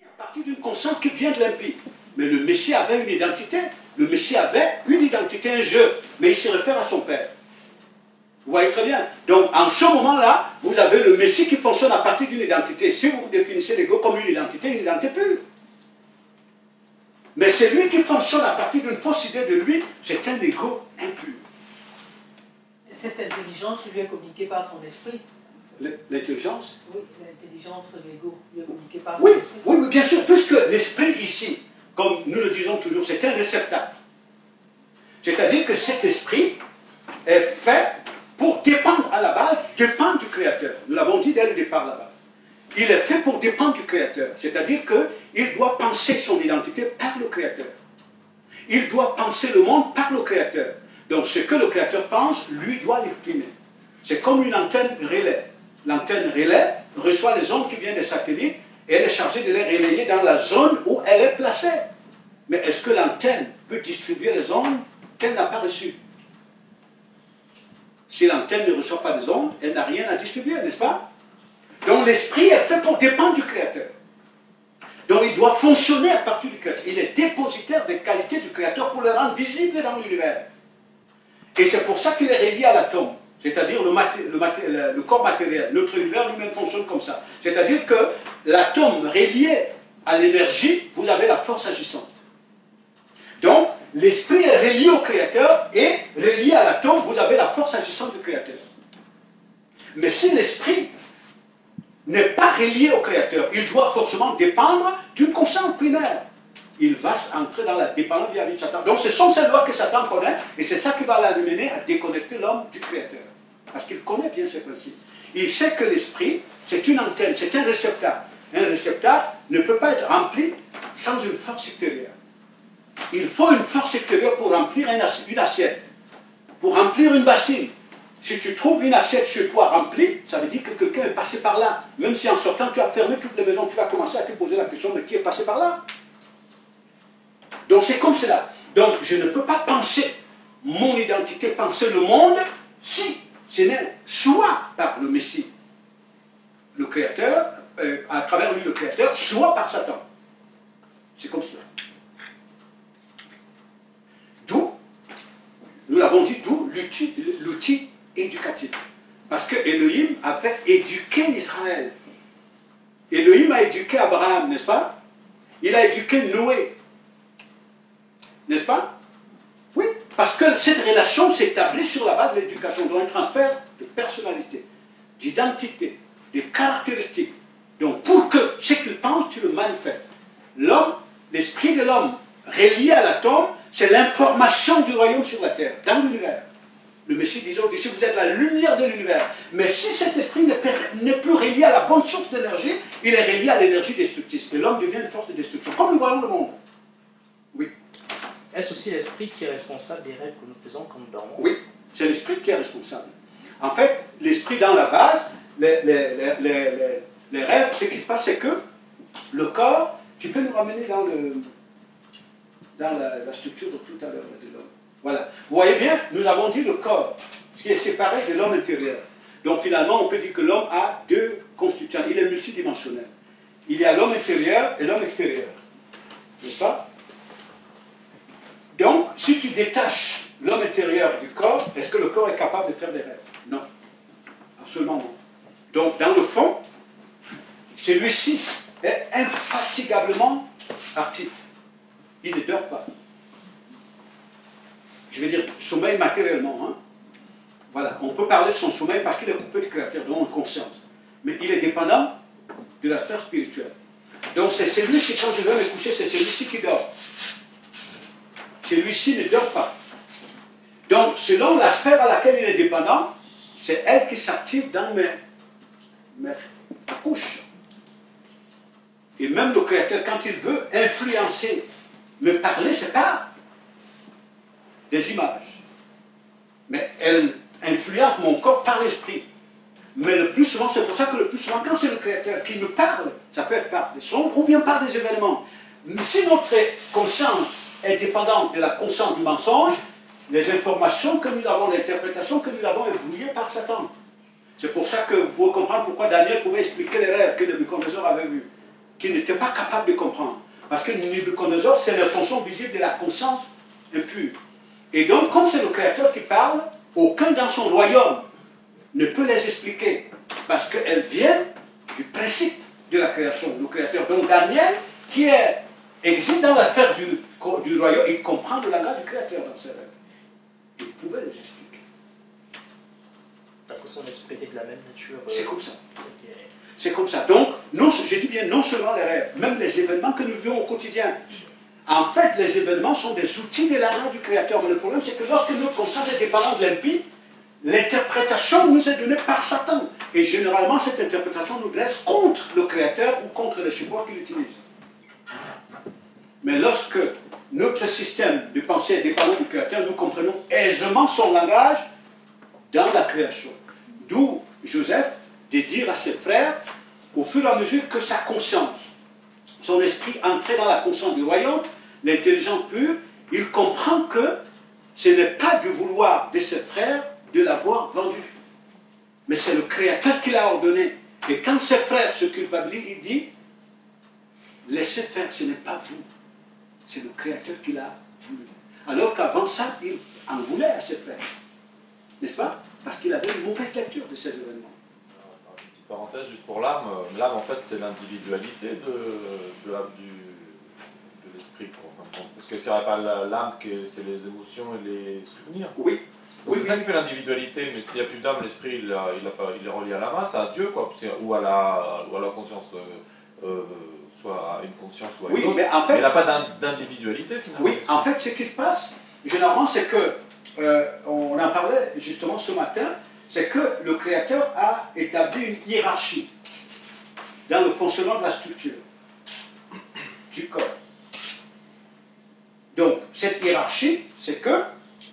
À partir d'une conscience qui vient de l'impie. Mais le Messie avait une identité. Le Messie avait une identité, un jeu. Mais il se réfère à son Père. Vous voyez très bien. Donc, en ce moment-là, vous avez le Messie qui fonctionne à partir d'une identité. Si vous définissez l'ego comme une identité pure. Mais c'est lui qui fonctionne à partir d'une fausse idée de lui, c'est un ego impur. Et cette intelligence lui est communiquée par son esprit. L'intelligence? Oui, l'intelligence de l'ego lui est communiquée par son esprit. Oui, bien sûr, puisque l'esprit ici, comme nous le disons toujours, c'est un réceptacle. C'est-à-dire que cet esprit est fait pour dépendre à la base, dépendre du Créateur. Nous l'avons dit dès le départ là-bas. Il est fait pour dépendre du Créateur. C'est-à-dire qu'il doit penser son identité par le Créateur. Il doit penser le monde par le Créateur. Donc ce que le Créateur pense, lui doit l'exprimer. C'est comme une antenne relais. L'antenne relais reçoit les ondes qui viennent des satellites et elle est chargée de les relayer dans la zone où elle est placée. Mais est-ce que l'antenne peut distribuer les ondes qu'elle n'a pas reçues? Si l'antenne ne reçoit pas des ondes, elle n'a rien à distribuer, n'est-ce pas? Donc l'esprit est fait pour dépendre du Créateur. Donc il doit fonctionner à partir du Créateur. Il est dépositaire des qualités du Créateur pour les rendre visibles dans l'univers. Et c'est pour ça qu'il est relié à l'atome, c'est-à-dire le corps matériel. Notre univers lui-même fonctionne comme ça. C'est-à-dire que l'atome relié à l'énergie, vous avez la force agissante. Donc, l'esprit est relié au Créateur et relié à l'atome, vous avez la force agissante du Créateur. Mais si l'esprit n'est pas relié au Créateur, il doit forcément dépendre d'une conscience primaire. Il va entrer dans la dépendance vis-à-vis de Satan. Donc ce sont ces lois que Satan connaît, et c'est ça qui va l'amener à déconnecter l'homme du Créateur. Parce qu'il connaît bien ces principes. Il sait que l'esprit, c'est une antenne, c'est un réceptacle. Un réceptacle ne peut pas être rempli sans une force extérieure. Il faut une force extérieure pour remplir une assiette, pour remplir une bassine. Si tu trouves une assiette chez toi remplie, ça veut dire que quelqu'un est passé par là. Même si en sortant tu as fermé toutes les maisons, tu vas commencer à te poser la question, mais qui est passé par là? Donc c'est comme cela. Donc je ne peux pas penser mon identité, penser le monde, si ce n'est soit par le Messie, le Créateur, à travers lui le Créateur, soit par Satan. C'est comme cela. D'où, nous l'avons dit, d'où l'outil éducatif. Parce que Elohim avait éduqué Israël. Elohim a éduqué Abraham, n'est-ce pas? Il a éduqué Noé. N'est-ce pas? Oui, parce que cette relation s'établit sur la base de l'éducation, donc un transfert de personnalité, d'identité, de caractéristiques. Donc pour que ce qu'il pense, tu le manifestes. L'homme, l'esprit de l'homme relié à l'atome, c'est l'information du royaume sur la terre, dans l'univers. Le Messie disait au-dessus, vous êtes la lumière de l'univers. Mais si cet esprit n'est plus relié à la bonne source d'énergie, il est relié à l'énergie destructrice. Et l'homme devient une force de destruction, comme nous voyons le monde. Oui. Est-ce aussi l'esprit qui est responsable des rêves que nous faisons quand nous dormons? Oui, c'est l'esprit qui est responsable. En fait, l'esprit dans la base, les rêves, ce qui se passe, c'est que le corps, tu peux nous ramener dans la structure de tout à l'heure de l'homme. Voilà. Vous voyez bien, nous avons dit le corps, qui est séparé de l'homme intérieur. Donc finalement, on peut dire que l'homme a deux constituants. Il est multidimensionnel. Il y a l'homme intérieur et l'homme extérieur. N'est-ce pas? Donc, si tu détaches l'homme intérieur du corps, est-ce que le corps est capable de faire des rêves? Non. Absolument non. Donc, dans le fond, celui-ci est infatigablement actif. Il ne dort pas. Je veux dire, sommeil matériellement. Hein? Voilà, on peut parler de son sommeil parce qu'il est coupé du Créateur, dont on conscience. Mais il est dépendant de la sphère spirituelle. Donc, c'est celui-ci, quand je vais me coucher, c'est celui-ci qui dort. Celui-ci ne dort pas. Donc, selon la sphère à laquelle il est dépendant, c'est elle qui s'active dans mes couches. Et même le Créateur, quand il veut influencer, me parler, c'est pas des images. Mais elle influence mon corps par l'esprit. Mais le plus souvent, c'est pour ça que le plus souvent, quand c'est le Créateur qui nous parle, ça peut être par des sons ou bien par des événements. Mais si notre conscience est dépendante de la conscience du mensonge, les informations que nous avons, l'interprétation que nous avons est brouillée par Satan. C'est pour ça que vous pouvez comprendre pourquoi Daniel pouvait expliquer les rêves que Nebuchadnezzar avait vus, qu'il n'était pas capable de comprendre. Parce que Nebuchadnezzar, c'est la fonction visible de la conscience impure. Et donc, comme c'est le Créateur qui parle, aucun dans son royaume ne peut les expliquer. Parce qu'elles viennent du principe de la création, le Créateur. Donc Daniel, existe dans la sphère du royaume, il comprend le langage du Créateur dans ses rêves. Il pouvait les expliquer. Parce que son esprit est de la même nature. C'est comme ça. Ok. C'est comme ça. Donc, je dis bien non seulement les rêves, même les événements que nous vivons au quotidien. En fait, les événements sont des outils de la main du Créateur. Mais le problème, c'est que lorsque notre conscience est dépendante de l'impie, l'interprétation nous est donnée par Satan. Et généralement, cette interprétation nous dresse contre le Créateur ou contre les supports qu'il utilise. Mais lorsque notre système de pensée est dépendant du Créateur, nous comprenons aisément son langage dans la création. D'où Joseph de dire à ses frères, au fur et à mesure que sa conscience, son esprit entrait dans la conscience du royaume, l'intelligence pure, il comprend que ce n'est pas du vouloir de ses frères de l'avoir vendu. Mais c'est le Créateur qui l'a ordonné. Et quand ses frères se culpabilisent, il dit, laissez faire, ce n'est pas vous. C'est le Créateur qui l'a voulu. Alors qu'avant ça, il en voulait à ses frères. N'est-ce pas? Parce qu'il avait une mauvaise lecture de ces événements. Une petite parenthèse juste pour l'âme. L'âme, en fait, c'est l'individualité de l'esprit. Parce que ce n'est pas l'âme, c'est les émotions et les souvenirs. Oui. Donc c'est ça qui fait l'individualité, mais s'il n'y a plus d'âme, l'esprit, il est relié à la masse, à Dieu, quoi, ou à la conscience, soit à une conscience ou à une autre. Mais en fait, il n'a pas d'individualité, finalement. Oui, en fait, ce qui se passe, généralement, c'est que, on en parlait justement ce matin, c'est que le Créateur a établi une hiérarchie dans le fonctionnement de la structure du corps. Donc, cette hiérarchie, c'est que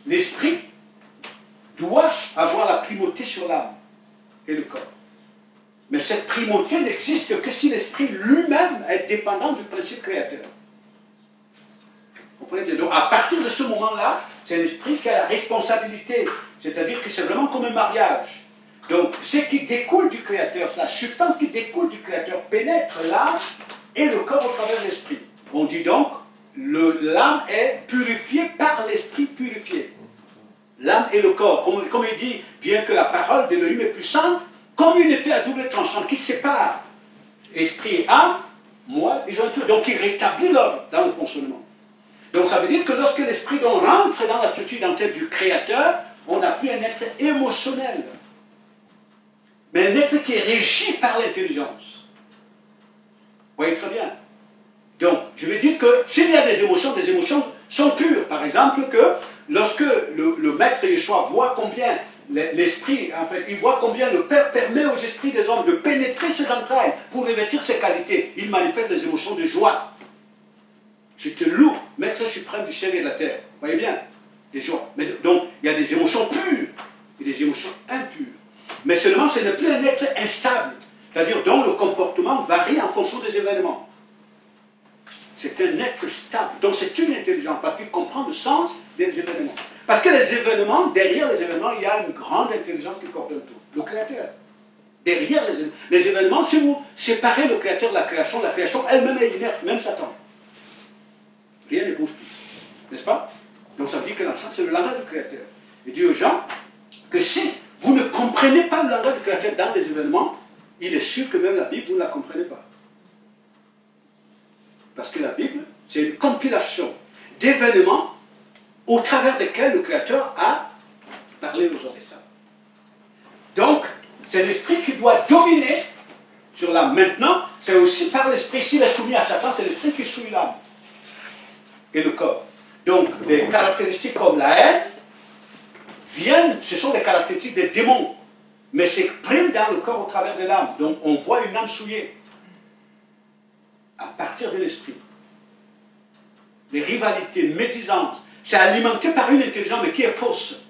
l'esprit doit avoir la primauté sur l'âme et le corps. Mais cette primauté n'existe que si l'esprit lui-même est dépendant du principe créateur. Vous comprenez bien? Donc, à partir de ce moment-là, c'est l'esprit qui a la responsabilité. C'est-à-dire que c'est vraiment comme un mariage. Donc, ce qui découle du créateur, la substance qui découle du créateur pénètre l'âme et le corps au travers de l'esprit. On dit donc, l'âme est purifiée par l'esprit purifié. L'âme et le corps, comme il dit, bien que la parole d'Élohim est puissante, comme une épée à double tranchant qui sépare esprit et âme, moi, ils ont tout. Donc il rétablit l'ordre dans le fonctionnement. Donc ça veut dire que lorsque l'esprit rentre dans la structure identitaire du Créateur, on n'a plus un être émotionnel, mais un être qui est régi par l'intelligence. Vous voyez très bien. Donc, je veux dire que s'il y a des émotions sont pures. Par exemple, que lorsque le maître Yeshua voit combien l'esprit, en fait, il voit combien le Père permet aux esprits des hommes de pénétrer ses entrailles pour revêtir ses qualités, il manifeste des émotions de joie. Je te loue, maître suprême du ciel et de la terre. Vous voyez bien? Des joies. Mais donc, il y a des émotions pures et des émotions impures. Mais seulement, ce n'est plus un être instable, c'est-à-dire dont le comportement varie en fonction des événements. C'est un être stable. Donc c'est une intelligence, parce qu'il comprend le sens des événements. Parce que les événements, derrière les événements, il y a une grande intelligence qui coordonne tout. Le Créateur. Derrière les événements, si vous séparez le Créateur de la création elle-même est inerte, même Satan. Rien ne bouge plus. N'est-ce pas? Donc ça veut dire que l'ensemble, c'est le langage du Créateur. Il dit aux gens que si vous ne comprenez pas le langage du Créateur dans les événements, il est sûr que même la Bible, vous ne la comprenez pas. Parce que la Bible, c'est une compilation d'événements au travers desquels le Créateur a parlé aux hommes. Donc, c'est l'esprit qui doit dominer sur l'âme. Maintenant, c'est aussi par l'esprit, s'il est soumis à Satan, c'est l'esprit qui souille l'âme et le corps. Donc, des caractéristiques comme la haine viennent, ce sont des caractéristiques des démons, mais s'expriment dans le corps au travers de l'âme. Donc, on voit une âme souillée à partir de l'esprit. Les rivalités, médisances, c'est alimenté par une intelligence, mais qui est fausse.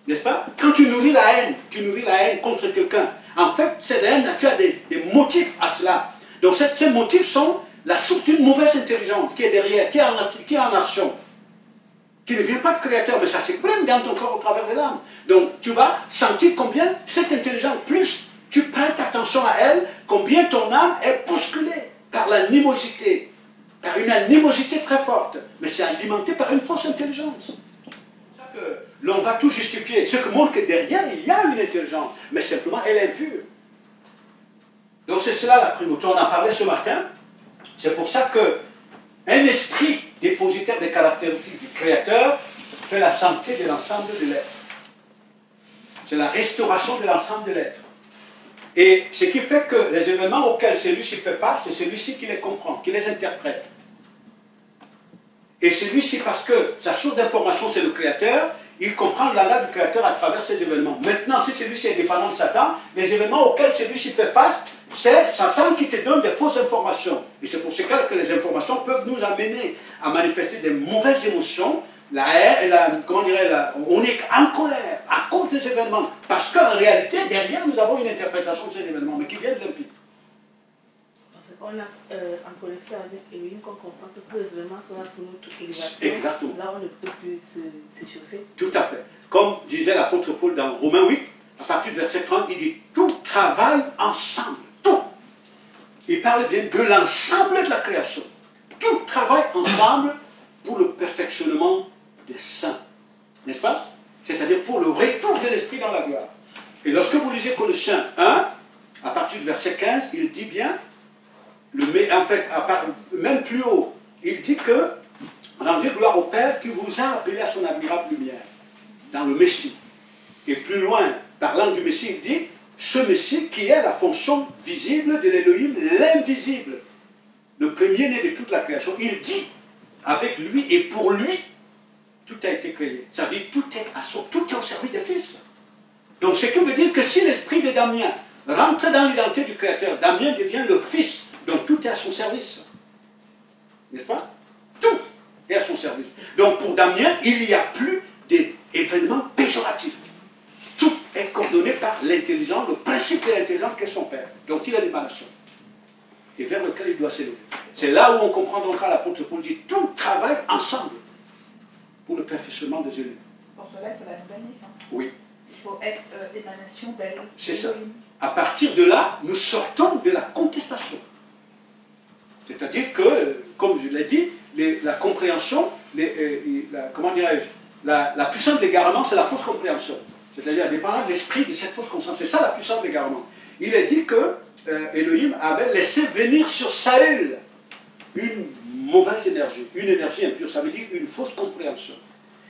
N'est-ce pas? Quand tu nourris la haine contre quelqu'un, en fait, cette haine, tu as des motifs à cela. Donc, ces motifs sont la source d'une mauvaise intelligence qui est derrière, qui est en action, qui ne vient pas de créateur, mais ça s'exprime dans ton corps au travers de l'âme. Donc tu vas sentir combien cette intelligence, plus tu prêtes attention à elle, combien ton âme est bousculée par l'animosité, par une animosité très forte, mais c'est alimenté par une fausse intelligence. C'est pour ça que l'on va tout justifier, ce qui montre que derrière il y a une intelligence, mais simplement elle est impure. Donc c'est cela la primauté, on en parlait ce matin, c'est pour ça que un esprit dépositaire des caractéristiques du Créateur fait la santé de l'ensemble de l'être. C'est la restauration de l'ensemble de l'être. Et ce qui fait que les événements auxquels celui-ci fait face, c'est celui-ci qui les comprend, qui les interprète. Et celui-ci, parce que sa source d'information, c'est le Créateur, il comprend le langage du Créateur à travers ces événements. Maintenant, si celui-ci est dépendant de Satan, les événements auxquels celui-ci fait face, c'est Satan qui te donne des fausses informations. Et c'est pour ce cas que les informations peuvent nous amener à manifester des mauvaises émotions, la haine, on est en colère à cause des événements. Parce qu'en réalité, derrière, nous avons une interprétation de ces événements, mais qui vient de l'impie. Parce qu'on a en connexion avec Elohim, qu'on comprend que tous les événements sont là pour notre élévation. Exactement. Là, on ne peut plus s'échauffer. Tout à fait. Comme disait l'apôtre Paul dans Romains 8, à partir du verset 30, il dit tout travaille ensemble. Tout. Il parle bien de l'ensemble de la création. Tout travaille ensemble pour le perfectionnement des saints. N'est-ce pas? C'est-à-dire pour le retour de l'esprit dans la gloire. Et lorsque vous lisez Colossiens 1, à partir du verset 15, il dit bien, en fait, même plus haut, il dit que rendez gloire au Père qui vous a appelé à son admirable lumière, dans le Messie. Et plus loin, parlant du Messie, il dit, ce Messie qui est la fonction visible de l'Élohim, l'invisible, le premier-né de toute la création. Il dit, avec lui et pour lui, tout a été créé. Ça veut dire tout est au service des fils. Donc ce qui veut dire que si l'esprit de Damien rentre dans l'identité du Créateur, Damien devient le fils. Donc tout est à son service. N'est-ce pas? Tout est à son service. Donc pour Damien, il n'y a plus d'événements péjoratifs. Tout est coordonné par l'intelligence, le principe de l'intelligence qu'est son Père, dont il a l'émanation, et vers lequel il doit s'élever. C'est là où on comprend donc quand l'apôtre Paul dit tout travaille ensemble pour le perfectionnement des élus. Pour cela, il faut la nouvelle naissance. Oui. Il faut être émanation belle. C'est ça. À partir de là, nous sortons de la contestation. C'est-à-dire que, comme je l'ai dit, la compréhension, comment dirais-je, la puissance de l'égarement, c'est la fausse compréhension. C'est-à-dire, dépendant de l'esprit de cette fausse conscience. C'est ça la puissance de l'égarement. Il est dit que Elohim avait laissé venir sur Saül une mauvaise énergie, une énergie impure, ça veut dire une fausse compréhension.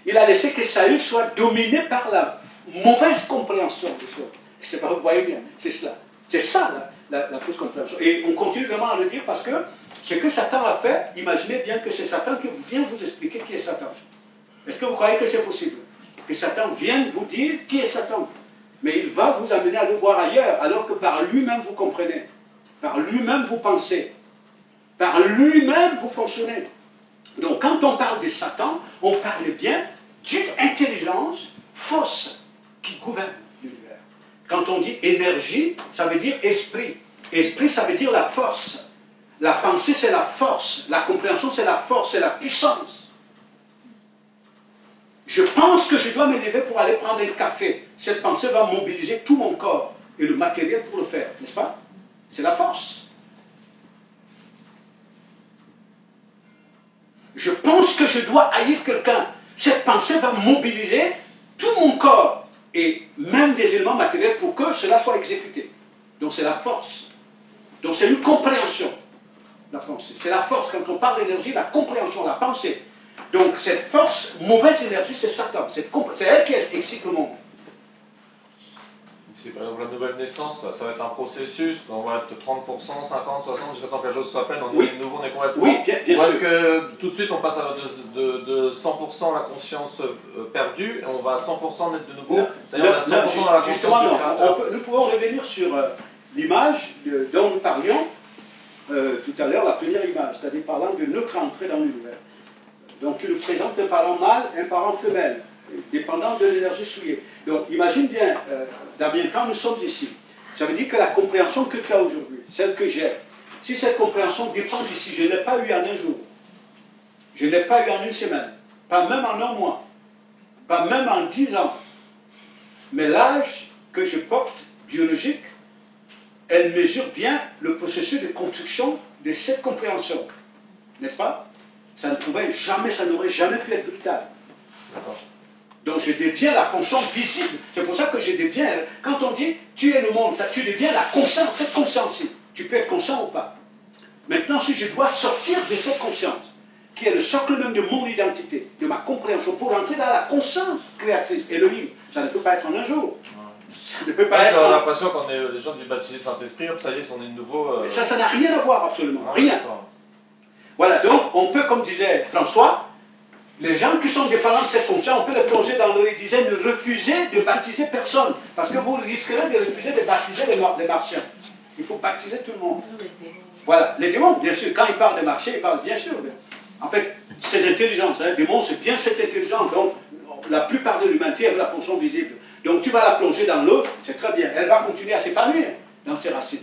Il a laissé que Saül soit dominé par la mauvaise compréhension des choses. C'est pas, vous voyez bien, c'est cela. C'est ça la fausse compréhension. Et on continue vraiment à le dire parce que ce que Satan a fait, imaginez bien que c'est Satan qui vient vous expliquer qui est Satan. Est-ce que vous croyez que c'est possible? Que Satan vienne vous dire qui est Satan? Mais il va vous amener à le voir ailleurs, alors que par lui-même vous comprenez. Par lui-même vous pensez. Par lui-même vous fonctionnez. Donc quand on parle de Satan, on parle bien d'une intelligence fausse qui gouverne l'univers. Quand on dit énergie, ça veut dire esprit. Esprit, ça veut dire la force. La pensée, c'est la force. La compréhension, c'est la force, c'est la puissance. Je pense que je dois me lever pour aller prendre un café. Cette pensée va mobiliser tout mon corps et le matériel pour le faire, n'est-ce pas? C'est la force. Je pense que je dois haïr quelqu'un. Cette pensée va mobiliser tout mon corps et même des éléments matériels pour que cela soit exécuté. Donc c'est la force. Donc c'est une compréhension, la pensée. C'est la force. Quand on parle d'énergie, la compréhension, la pensée. Donc cette force, mauvaise énergie, c'est Satan. C'est elle qui excite le monde. Si par exemple la nouvelle naissance, ça va être un processus, on va être 30%, 50, 60, jusqu'à temps que la chose soit pleine, on est nouveau, on est complètement. Oui, bien Ou est-ce sûr. que tout de suite on passe de 100% la conscience perdue, et on va à 100% mettre de nouveau, c'est-à-dire on a 100% dans la justement, conscience du créateur. nous pouvons revenir sur l'image dont nous parlions tout à l'heure, la première image, c'est-à-dire parlant de notre entrée dans l'univers. Donc il nous présente un parent mâle, un parent femelle, dépendant de l'énergie souillée. Donc imagine bien, Damien, quand nous sommes ici, ça veut dire que la compréhension que tu as aujourd'hui, celle que j'ai, si cette compréhension dépend d'ici, je ne l'ai pas eu en un jour, je ne l'ai pas eu en une semaine, pas même en un mois, pas même en 10 ans. Mais l'âge que je porte, biologique, elle mesure bien le processus de construction de cette compréhension. N'est-ce pas? Ça ne pouvait jamais, ça n'aurait jamais pu être brutal. Donc je deviens la fonction visible. C'est pour ça que je deviens, quand on dit tu es le monde, ça, tu deviens la conscience, cette conscience-ci. Tu peux être conscient ou pas. Maintenant, si je dois sortir de cette conscience, qui est le socle même de mon identité, de ma compréhension, pour entrer dans la conscience créatrice, Elohim, ça ne peut pas être en un jour. Ça ne peut pas être. J'ai l'impression quand les gens disent baptisés Saint-Esprit, ça y est, on est de nouveau. Mais ça n'a rien à voir, absolument. Rien. Voilà, donc on peut, comme disait François, les gens qui sont dépendants de cette conscience, on peut les plonger dans l'eau. Il disait ne refusez de baptiser personne, parce que vous risquerez de refuser de baptiser les martiens. Il faut baptiser tout le monde. Voilà, les démons, bien sûr, quand ils parlent des martiens, ils parlent bien sûr. En fait, ces intelligences, les démons, c'est bien cette intelligence. Donc, la plupart de l'humanité a la fonction visible. Donc, tu vas la plonger dans l'eau, c'est très bien. Elle va continuer à s'épanouir dans ses racines.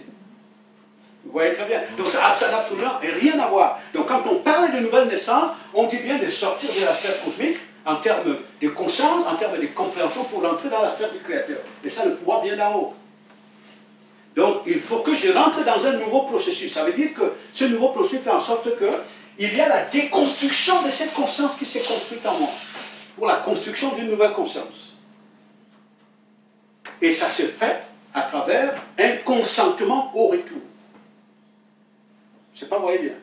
Vous voyez très bien. Donc, ça n'a absolument rien à voir. Donc, quand on parle de nouvelle naissance, on dit bien de sortir de la sphère cosmique en termes de conscience, en termes de compréhension pour entrer dans la sphère du Créateur. Et ça, le pouvoir vient d'en haut. Donc, il faut que je rentre dans un nouveau processus. Ça veut dire que ce nouveau processus fait en sorte qu'il y a la déconstruction de cette conscience qui s'est construite en moi, pour la construction d'une nouvelle conscience. Et ça se fait à travers un consentement au retour. Je ne sais pas, vous voyez bien.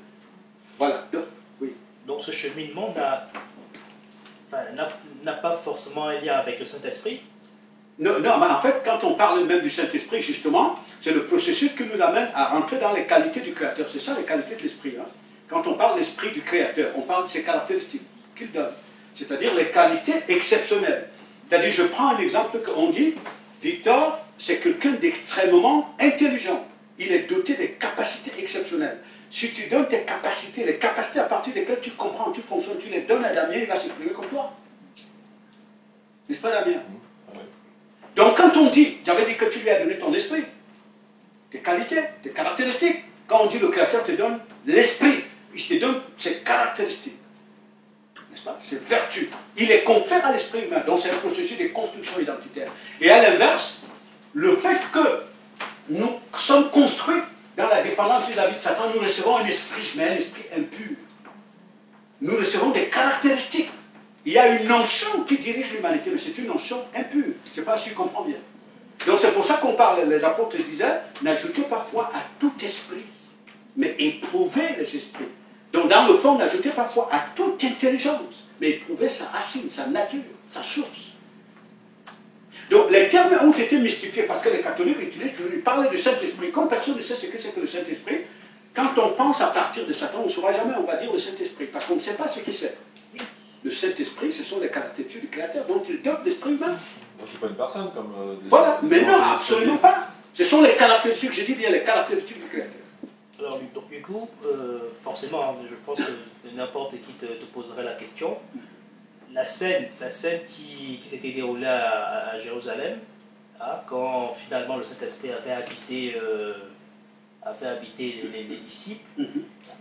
Voilà. Donc, oui. Donc ce cheminement n'a pas forcément un lien avec le Saint-Esprit. Non, mais en fait, quand on parle même du Saint-Esprit, justement, c'est le processus qui nous amène à rentrer dans les qualités du Créateur. C'est ça, les qualités de l'Esprit. Hein. Quand on parle de l'Esprit du Créateur, on parle de ses caractéristiques qu'il donne. C'est-à-dire les qualités exceptionnelles. C'est-à-dire, je prends un exemple qu'on dit, Victor, c'est quelqu'un d'extrêmement intelligent. Il est doté de capacités exceptionnelles. Si tu donnes tes capacités, les capacités à partir desquelles tu comprends, tu fonctionnes, tu les donnes à Damien, il va s'exprimer comme toi. N'est-ce pas, Damien? Donc quand on dit, j'avais dit que tu lui as donné ton esprit, tes qualités, tes caractéristiques. Quand on dit le Créateur te donne l'esprit, il te donne ses caractéristiques. N'est-ce pas? Ses vertus. Il les confère à l'esprit humain. Donc c'est un processus de construction identitaire. Et à l'inverse, le fait que nous sommes construits dans la dépendance vis-à-vis de Satan, nous recevons un esprit, mais un esprit impur. Nous recevons des caractéristiques. Il y a une notion qui dirige l'humanité, mais c'est une notion impure. Je ne sais pas si tu comprends bien. Donc c'est pour ça qu'on parle, les apôtres disaient, n'ajoutez pas foi à tout esprit, mais éprouvez les esprits. Donc dans le fond, n'ajoutez pas foi à toute intelligence, mais éprouvez sa racine, sa nature, sa source. Donc les termes ont été mystifiés parce que les catholiques utilisent, ils parlaient du Saint-Esprit. Comme personne ne sait ce que c'est que le Saint-Esprit, quand on pense à partir de Satan, on ne saura jamais, on va dire le Saint-Esprit, parce qu'on ne sait pas ce que c'est. Le Saint-Esprit, ce sont les caractéristiques du Créateur, donc il donne l'esprit humain. C'est pas une personne comme. Voilà, mais non, absolument pas. Ce sont les caractéristiques, je dis bien les caractéristiques du Créateur. Alors, donc, du coup, forcément, je pense que n'importe qui te poserait la question. La scène qui s'était déroulée à Jérusalem, hein, quand finalement le Saint-Esprit avait habité les disciples.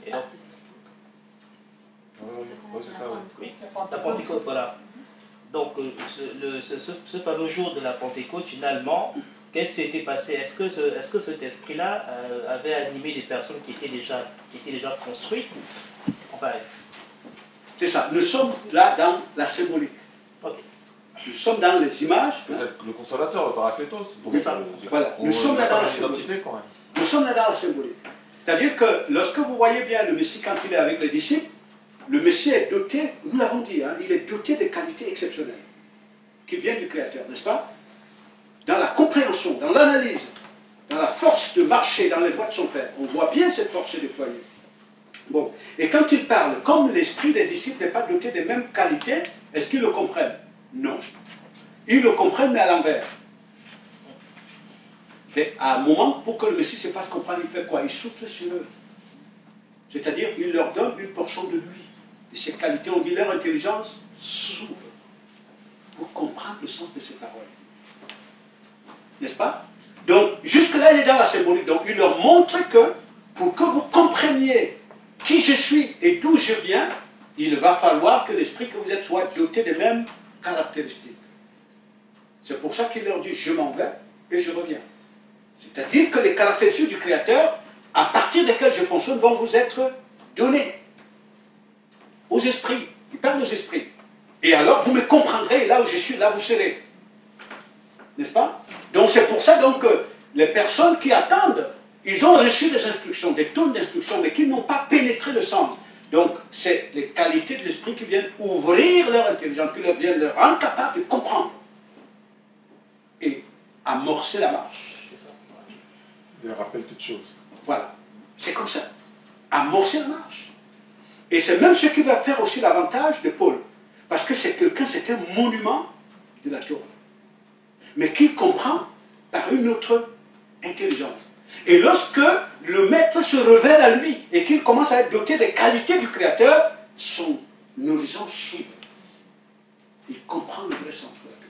Et donc, Oui, c'est ça, oui. la Pentecôte, voilà. Donc, ce fameux jour de la Pentecôte, finalement, qu'est-ce qui s'était passé? Est-ce que cet esprit-là avait animé des personnes qui étaient déjà construites? Enfin, c'est ça, nous sommes là dans la symbolique. okay. Nous sommes dans les images. Peut-être le consolateur, le paraclétos. C'est ça. Voilà. Nous sommes là dans la symbolique. Nous sommes là dans la symbolique. C'est-à-dire que lorsque vous voyez bien le Messie quand il est avec les disciples, le Messie est doté, nous l'avons dit, hein, il est doté de qualités exceptionnelles qui viennent du Créateur, n'est-ce pas? Dans la compréhension, dans l'analyse, dans la force de marcher dans les voies de son Père. On voit bien cette force se déployer. Bon, et quand il parle, comme l'esprit des disciples n'est pas doté des mêmes qualités, est-ce qu'ils le comprennent? Non. Ils le comprennent, mais à l'envers. Mais à un moment, pour que le Messie se fasse comprendre, il fait quoi? Il souffle sur eux. C'est-à-dire, il leur donne une portion de lui. Et ces qualités, on dit, leur intelligence s'ouvre pour comprendre le sens de ces paroles. N'est-ce pas? Donc, jusque-là, il est dans la symbolique. Donc, il leur montre que, pour que vous compreniez qui je suis et d'où je viens, il va falloir que l'esprit que vous êtes soit doté des mêmes caractéristiques. C'est pour ça qu'il leur dit, je m'en vais et je reviens. C'est-à-dire que les caractéristiques du Créateur, à partir desquelles je fonctionne, vont vous être données aux esprits. Il parle aux esprits. Et alors, vous me comprendrez, là où je suis, là vous serez. N'est-ce pas? Donc c'est pour ça donc, que les personnes qui attendent, ils ont reçu des instructions, des tonnes d'instructions, mais qui n'ont pas pénétré le sens. Donc c'est les qualités de l'esprit qui viennent ouvrir leur intelligence, qui viennent leur rendre capable de comprendre. Et amorcer la marche. C'est ça. Il rappelle toutes choses. Voilà. C'est comme ça. Amorcer la marche. Et c'est même ce qui va faire aussi l'avantage de Paul. Parce que c'est quelqu'un, c'est un monument de la Torah. Mais qui comprend par une autre intelligence. Et lorsque le maître se révèle à lui et qu'il commence à être doté des qualités du Créateur, son horizon s'ouvre. Il comprend le vrai sens de la Torah.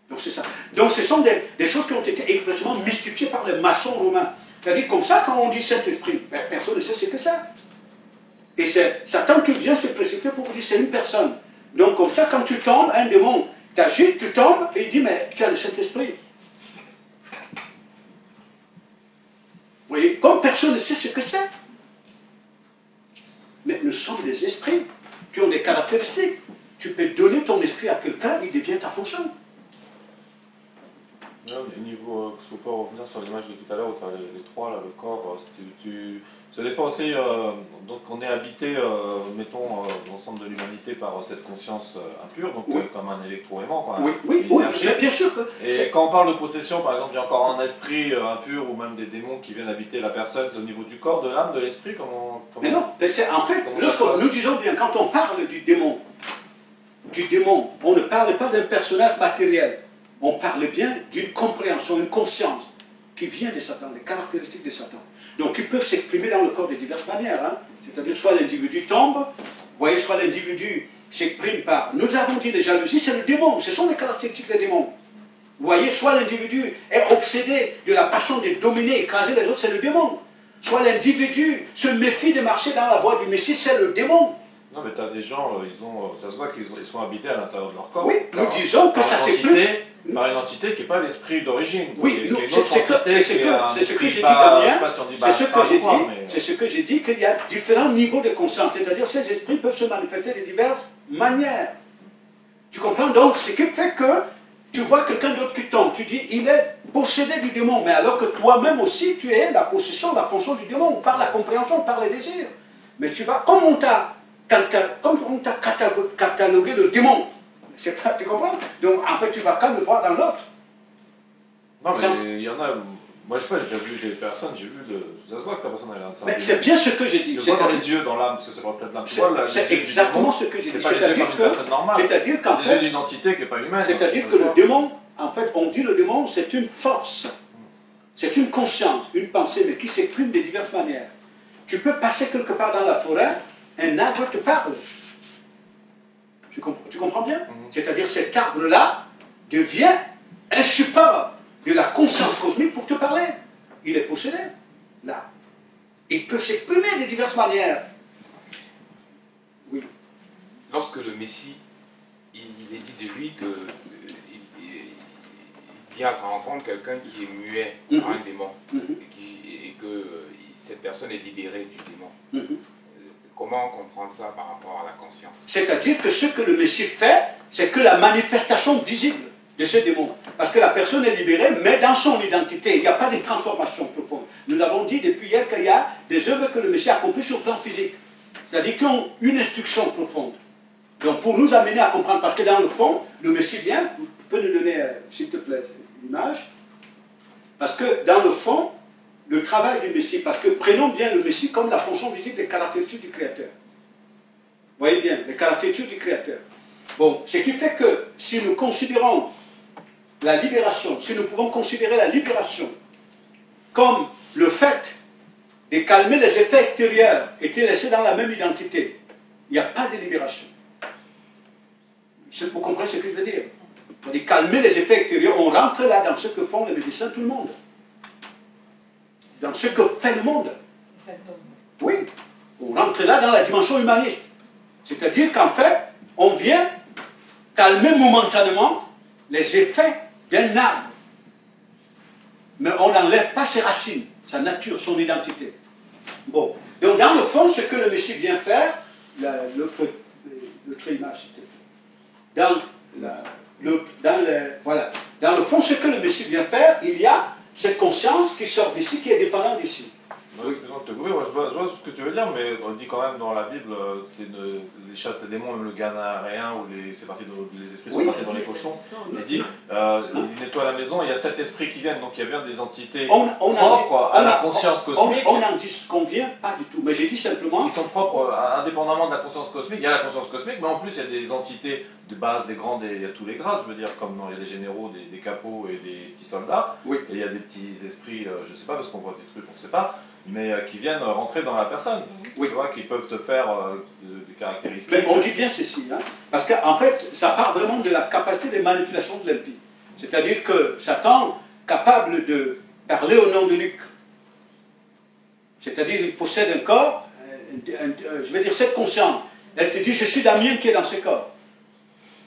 Donc c'est ça. Donc ce sont des choses qui ont été expressément mystifiées par les maçons romains. C'est-à-dire comme ça, quand on dit Saint-Esprit, ben, personne ne sait ce que c'est. Et c'est Satan qui vient se précipiter pour vous dire c'est une personne. Donc comme ça, quand tu tombes, un démon t'agite, tu tombes, et il dit, mais tu as le Saint-Esprit. Vous voyez, comme personne ne sait ce que c'est. Mais nous sommes des esprits qui ont des caractéristiques. Tu peux donner ton esprit à quelqu'un, il devient ta fonction. Au niveau, parce qu'on peut revenir sur l'image de tout à l'heure où tu as les trois, là, le corps, c'est des fois aussi, donc on est habité, mettons, l'ensemble de l'humanité par cette conscience impure, donc oui. Comme un électro-aimant, Oui, bien sûr que... Et quand on parle de possession, par exemple, il y a encore un esprit impur ou même des démons qui viennent habiter la personne, c'est au niveau du corps, de l'âme, de l'esprit, Mais non, mais en fait, nous disons bien, quand on parle du démon, on ne parle pas d'un personnage matériel. On parle bien d'une compréhension, une conscience qui vient de Satan, des caractéristiques de Satan. Donc ils peuvent s'exprimer dans le corps de diverses manières. Hein. C'est-à-dire soit l'individu tombe, vous voyez, soit l'individu s'exprime par... Nous avons dit les jalousies, c'est le démon, ce sont les caractéristiques des démons. Vous voyez, soit l'individu est obsédé de la passion de dominer, écraser les autres, c'est le démon. Soit l'individu se méfie de marcher dans la voie du Messie, c'est le démon. Non, mais tu as des gens, ça se voit qu'ils sont habités à l'intérieur de leur corps. Oui, nous disons que ça s'exprime. Par une entité qui n'est pas l'esprit d'origine. Oui, c'est ce que j'ai dit, Damien. C'est ce que j'ai dit, qu'il y a différents niveaux de conscience. C'est-à-dire que ces esprits peuvent se manifester de diverses manières. Tu comprends? Donc, ce qui fait que tu vois quelqu'un d'autre qui tombe, tu dis, il est possédé du démon, mais alors que toi-même aussi, tu es la possession, la fonction du démon, par la compréhension, par les désirs. Mais tu vas, comme on t'a catalogué le démon, pas, tu comprends? Donc en fait tu vas quand même voir dans l'autre. Non mais il y en a, moi je sais pas, j'ai déjà vu des personnes, ça se voit que la personne elle a un sens. Mais c'est bien ce que j'ai dit. Je vois dans les yeux, dans l'âme, parce que c'est reflet de l'âme. C'est exactement ce que j'ai dit. C'est-à-dire qu'en fait, les yeux d'une entité qui n'est pas humaine. C'est-à-dire que le démon, en fait, on dit le démon, c'est une force. C'est une conscience, une pensée, mais qui s'exprime de diverses manières. Tu peux passer quelque part dans la forêt, un arbre te parle. Tu comprends bien? C'est-à-dire cet arbre-là devient un support de la conscience cosmique pour te parler. Il est possédé, là. Il peut s'exprimer de diverses manières. Oui. Lorsque le Messie, il est dit de lui que il vient à sa rencontre quelqu'un qui est muet par un démon et que cette personne est libérée du démon. Comment comprendre ça par rapport à la conscience? C'est-à-dire que ce que le Messie fait, c'est que la manifestation visible de ce démon. Parce que la personne est libérée, mais dans son identité, il n'y a pas de transformation profonde. Nous avons dit depuis hier qu'il y a des œuvres que le Messie a accomplies sur le plan physique. C'est-à-dire qu'ils ont une instruction profonde. Donc pour nous amener à comprendre, parce que dans le fond, le Messie vient, tu peux nous donner, s'il te plaît, l'image. Parce que dans le fond, le travail du Messie, parce que prenons bien le Messie comme la fonction visible des caractéristiques du Créateur. Vous voyez bien, les caractéristiques du Créateur. Bon, ce qui fait que si nous considérons la libération, si nous pouvons considérer la libération comme le fait de calmer les effets extérieurs et de laisser dans la même identité, il n'y a pas de libération. C'est pour comprendre ce que je veux dire. C'est-à-dire calmer les effets extérieurs, on rentre là dans ce que font les médecins, tout le monde. Dans ce que fait le monde. Oui. On rentre là dans la dimension humaniste. C'est-à-dire qu'en fait, on vient calmer momentanément les effets d'un arbre. Mais on n'enlève pas ses racines, sa nature, son identité. Bon. Donc dans le fond, ce que le Messie vient faire, l'autre image, s'il te plaît. Dans le fond, ce que le Messie vient faire, il y a cette conscience qui sort d'ici, qui est dépendante d'ici. Excuse-moi de te couper, je vois ce que tu veux dire, mais on dit quand même dans la Bible, les chasses des démons, même le Ganaréen, ou les esprits sont partis dans les cochons. Il dit, il nettoie la maison, il y a 7 esprits qui viennent, donc il y a bien des entités propres à la conscience cosmique. On n'en disconvient pas du tout, mais j'ai dit simplement... Ils sont propres, indépendamment de la conscience cosmique, il y a la conscience cosmique, mais en plus il y a des entités de base, des grands, il y a tous les grades, je veux dire, comme il y a des généraux, des capots et des petits soldats, et il y a des petits esprits, je ne sais pas, parce qu'on voit des trucs, on ne sait pas, mais qui viennent rentrer dans la personne, tu vois, qui peuvent te faire des caractéristiques. Mais on dit bien ceci, hein, parce qu'en fait, ça part vraiment de la capacité de manipulation de l'impie. C'est-à-dire que Satan, capable de parler au nom de Luc, c'est-à-dire il possède un corps, je vais dire cette conscience, elle te dit, je suis Damien qui est dans ce corps.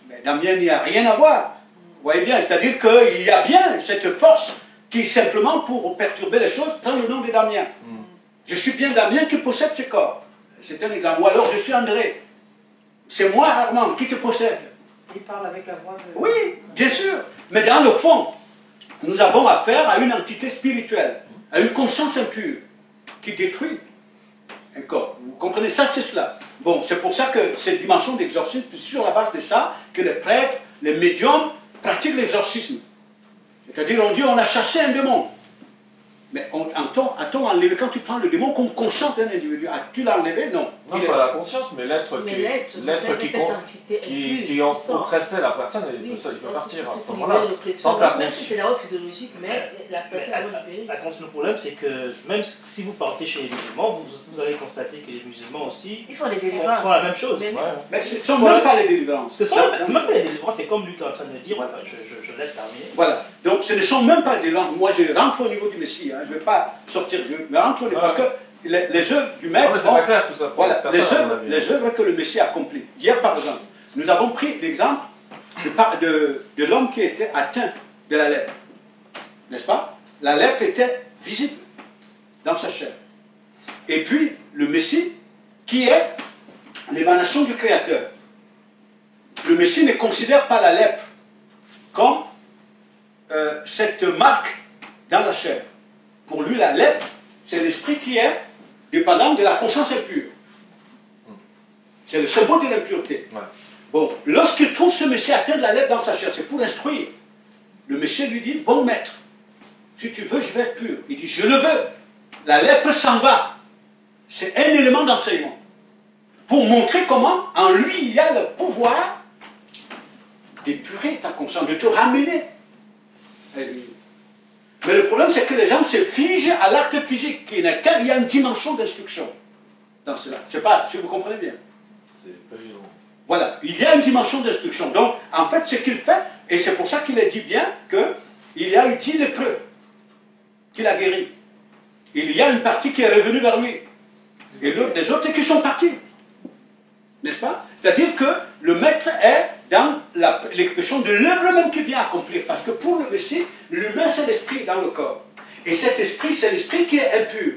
Mais Damien n'y a rien à voir. Vous voyez bien, c'est-à-dire qu'il y a bien cette force qui, simplement pour perturber les choses, prend le nom de Damien. Je suis bien Damien qui possède ce corps. C'est un exemple. Ou alors je suis André. C'est moi, Armand, qui te possède. Il parle avec la voix de... Oui, bien sûr. Mais dans le fond, nous avons affaire à une entité spirituelle, à une conscience impure, qui détruit un corps. Vous comprenez? Ça, c'est cela. Bon, c'est pour ça que cette dimension d'exorcisme, c'est sur la base de ça que les prêtres, les médiums pratiquent l'exorcisme. C'est-à-dire, on dit, on a chassé un démon. Mais a-t-on enlevé, quand tu prends le démon comme conscience d'un individu, as-tu l'as enlevé? Non. Non, pas la conscience, mais l'être qui oppressait la personne, il peut partir à ce moment-là, sans perdre. Même si c'est d'abord physiologique, mais la personne va libérer. Le problème, c'est que même si vous partez chez les musulmans, vous allez constater que les musulmans aussi font la même chose. Mais ce ne sont même pas les délivrances. C'est même pas les délivrances, c'est comme Luc est en train de dire, voilà. je laisse terminer. Voilà. Donc ce ne sont même pas des langues. Moi, je rentre au niveau du Messie. Hein. Je ne vais pas sortir. Je rentre au niveau. Parce que les œuvres du Maître. C'est pas clair tout ça. Voilà. Les œuvres que le Messie a accomplies. Hier, par exemple, nous avons pris l'exemple de l'homme qui était atteint de la lèpre. N'est-ce pas? La lèpre était visible dans sa chair. Et puis, le Messie, qui est l'émanation du Créateur. Le Messie ne considère pas la lèpre comme cette marque dans la chair. Pour lui, la lèpre, c'est l'esprit qui est dépendant de la conscience impure. C'est le symbole de l'impureté. Ouais. Bon, lorsqu'il trouve ce Messie atteint de la lèpre dans sa chair, c'est pour instruire. Le Messie lui dit, bon maître, si tu veux, je vais être pur. Il dit, je le veux. La lèpre s'en va. C'est un élément d'enseignement. Pour montrer comment, en lui, il y a le pouvoir d'épurer ta conscience, de te ramener à lui. Mais le problème, c'est que les gens se figent à l'acte physique, il y a une dimension d'instruction dans cela. Je ne sais pas si vous comprenez bien. C'est pas évident. Voilà, il y a une dimension d'instruction. Donc, en fait, ce qu'il fait, et c'est pour ça qu'il a dit bien qu'il y a eu 10 lépreux qu'il a guéris. Il y a une partie qui est revenue vers lui. Et les autres qui sont partis. N'est-ce pas? C'est-à-dire que le maître est dans l'expression de l'œuvre même qu'il vient accomplir. Parce que pour le Messie, l'humain c'est l'esprit dans le corps. Et cet esprit, c'est l'esprit qui est impur.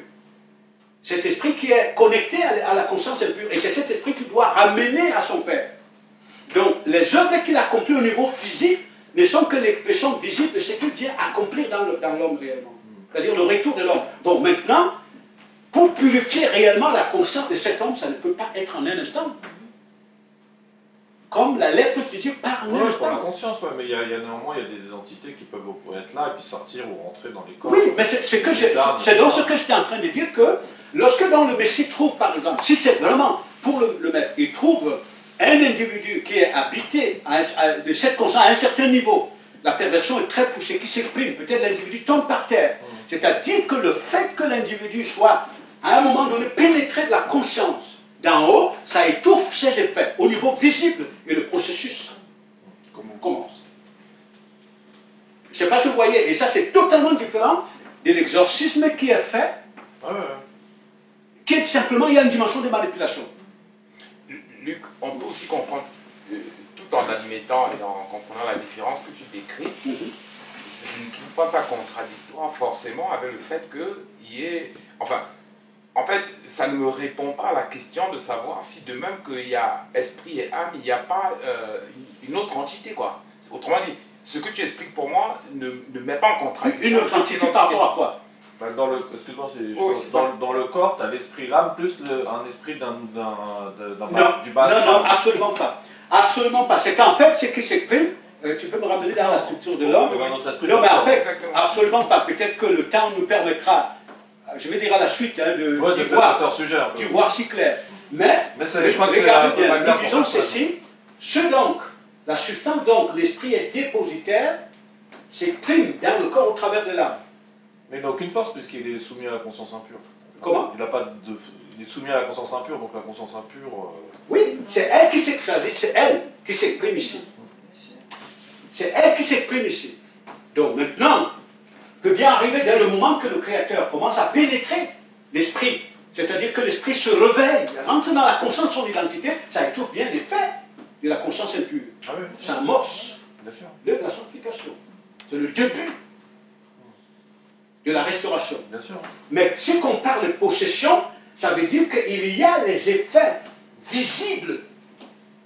Cet esprit qui est connecté à la conscience impure. Et c'est cet esprit qui doit ramener à son Père. Donc, les œuvres qu'il accomplit au niveau physique ne sont que l'expression visible de ce qu'il vient accomplir dans l'homme réellement. C'est-à-dire le retour de l'homme. Bon, maintenant, pour purifier réellement la conscience de cet homme, ça ne peut pas être en un instant. Comme la lèpre physique par un instant. Pour la conscience, ouais, mais néanmoins, il y a des entités qui peuvent être là et puis sortir ou rentrer dans les corps. Oui, mais c'est dans ce que j'étais en train de dire que lorsque dans le Messie trouve, par exemple, si c'est vraiment pour le maître, il trouve un individu qui est habité de cette conscience à un certain niveau, la perversion est très poussée, qui s'exprime, peut-être l'individu tombe par terre. C'est-à-dire que le fait que l'individu soit, à un moment donné, pénétré de la conscience d'en haut, ça étouffe ses effets au niveau visible et le processus commence. Je ne sais pas si vous voyez, et ça c'est totalement différent de l'exorcisme qui est fait, qui est simplement, il y a une dimension de manipulation. Luc, on peut aussi comprendre, tout en admettant et en comprenant la différence que tu décris, je ne trouve pas ça contradictoire forcément avec le fait qu'il y ait... Enfin, en fait, ça ne me répond pas à la question de savoir si de même qu'il y a esprit et âme, il n'y a pas une autre entité, quoi. Autrement dit, ce que tu expliques pour moi ne met pas en contradiction. Une autre entité par rapport à quoi? Excuse-moi, dans le corps, tu as l'esprit l'âme plus un esprit du bas. Non, absolument pas. Absolument pas. C'est qu'en fait, ce qui s'exprime, tu peux me ramener dans la structure de l'homme. Non, mais en fait, absolument pas. Peut-être que le temps nous permettra, je vais dire à la suite, hein, de voir si clair. Mais regardez bien, nous disons ceci, la substance, donc l'esprit est dépositaire, s'exprime dans le corps au travers de l'âme. Mais il n'a aucune force puisqu'il est soumis à la conscience impure. Comment? Il est soumis à la conscience impure, donc la conscience impure... Oui, c'est elle qui s'exprime ici. C'est elle qui s'exprime ici. Donc maintenant, peut bien arriver dès le moment que le Créateur commence à pénétrer l'esprit, c'est-à-dire que l'esprit se réveille, rentre dans la conscience de son identité, ça étouffe bien l'effet de la conscience impure. Ah oui. Ça amorce Bien sûr. l'œuvre de la sanctification. C'est le début de la restauration. Bien sûr. Mais si on parle de possession, ça veut dire qu'il y a les effets visibles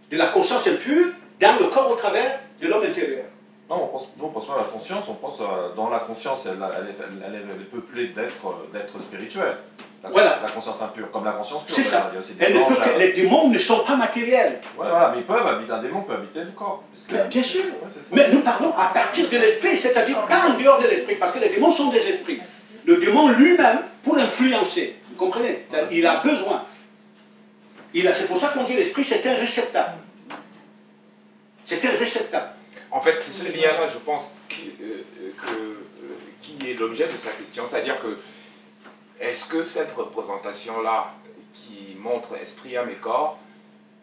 de la conscience impure dans le corps au travers de l'homme intérieur. Non, on pense pas à la conscience, on pense dans la conscience, elle est peuplée d'êtres spirituels. La conscience impure, comme la conscience pure. C'est ça. Les démons ne sont pas matériels. Ouais, voilà, mais un démon peut habiter le corps. Bien sûr. Mais nous parlons à partir de l'esprit, c'est-à-dire pas en dehors de l'esprit, parce que les démons sont des esprits. Le démon lui-même, pour influencer, vous comprenez? Il a besoin. C'est pour ça qu'on dit l'esprit, c'est un réceptacle. C'est un réceptacle. En fait, c'est ce lien-là, je pense, qui est l'objet de sa question. C'est-à-dire que, est-ce que cette représentation-là, qui montre esprit, âme et corps,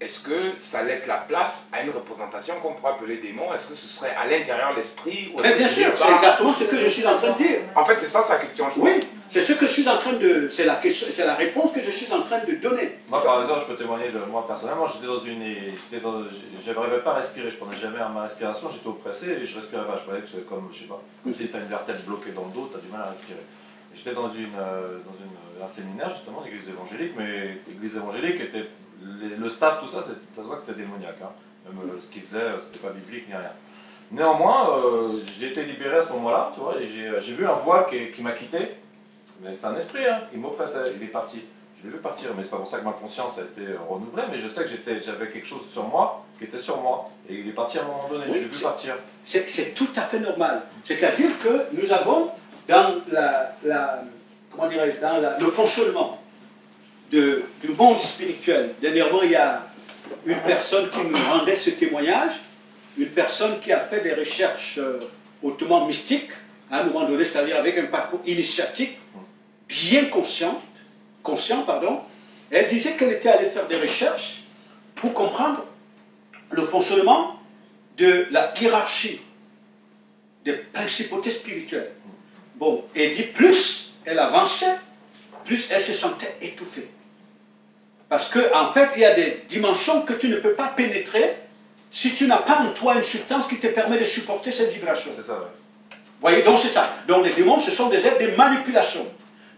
est-ce que ça laisse la place à une représentation qu'on pourrait appeler démon? Est-ce que ce serait à l'intérieur de l'esprit? Bien sûr, c'est exactement ce que je suis en train de dire. En fait, c'est ça sa question, je pense. Oui, c'est ce que je suis en train de... C'est la réponse que je suis en train de donner. Moi, par exemple, je peux témoigner de moi personnellement. J'arrivais pas à respirer. Je prenais jamais ma respiration. J'étais oppressé et je respirais pas. Je croyais que c'était comme, je sais pas, comme si tu as une vertèbre bloquée dans le dos, tu as du mal à respirer. J'étais dans un séminaire, justement, d'église évangélique, mais l'église évangélique était... Le staff, tout ça, ça se voit que c'était démoniaque. Hein. Même ce qu'ils faisaient, c'était pas biblique ni rien. Néanmoins, j'ai été libéré à ce moment-là, tu vois, et j'ai vu un voile qui m'a quitté. Mais c'est un esprit, hein, qui m'oppressait, il est parti. Je l'ai vu partir, mais c'est pas pour ça que ma conscience a été renouvelée, mais je sais que j'avais quelque chose sur moi, qui était sur moi, et il est parti à un moment donné, je l'ai vu partir. C'est tout à fait normal. C'est-à-dire que nous avons, dans le fonctionnement du monde spirituel, dernièrement il y a une personne qui nous rendait ce témoignage, une personne qui a fait des recherches hautement mystiques, à un moment donné, c'est-à-dire avec un parcours initiatique, bien conscient, elle disait qu'elle était allée faire des recherches pour comprendre le fonctionnement de la hiérarchie des principautés spirituelles. Bon, elle dit plus elle avançait, plus elle se sentait étouffée. Parce qu'en fait, il y a des dimensions que tu ne peux pas pénétrer si tu n'as pas en toi une substance qui te permet de supporter cette vibration. C'est ça, ouais. Vous voyez, donc c'est ça. Donc les démons, ce sont des êtres de manipulation.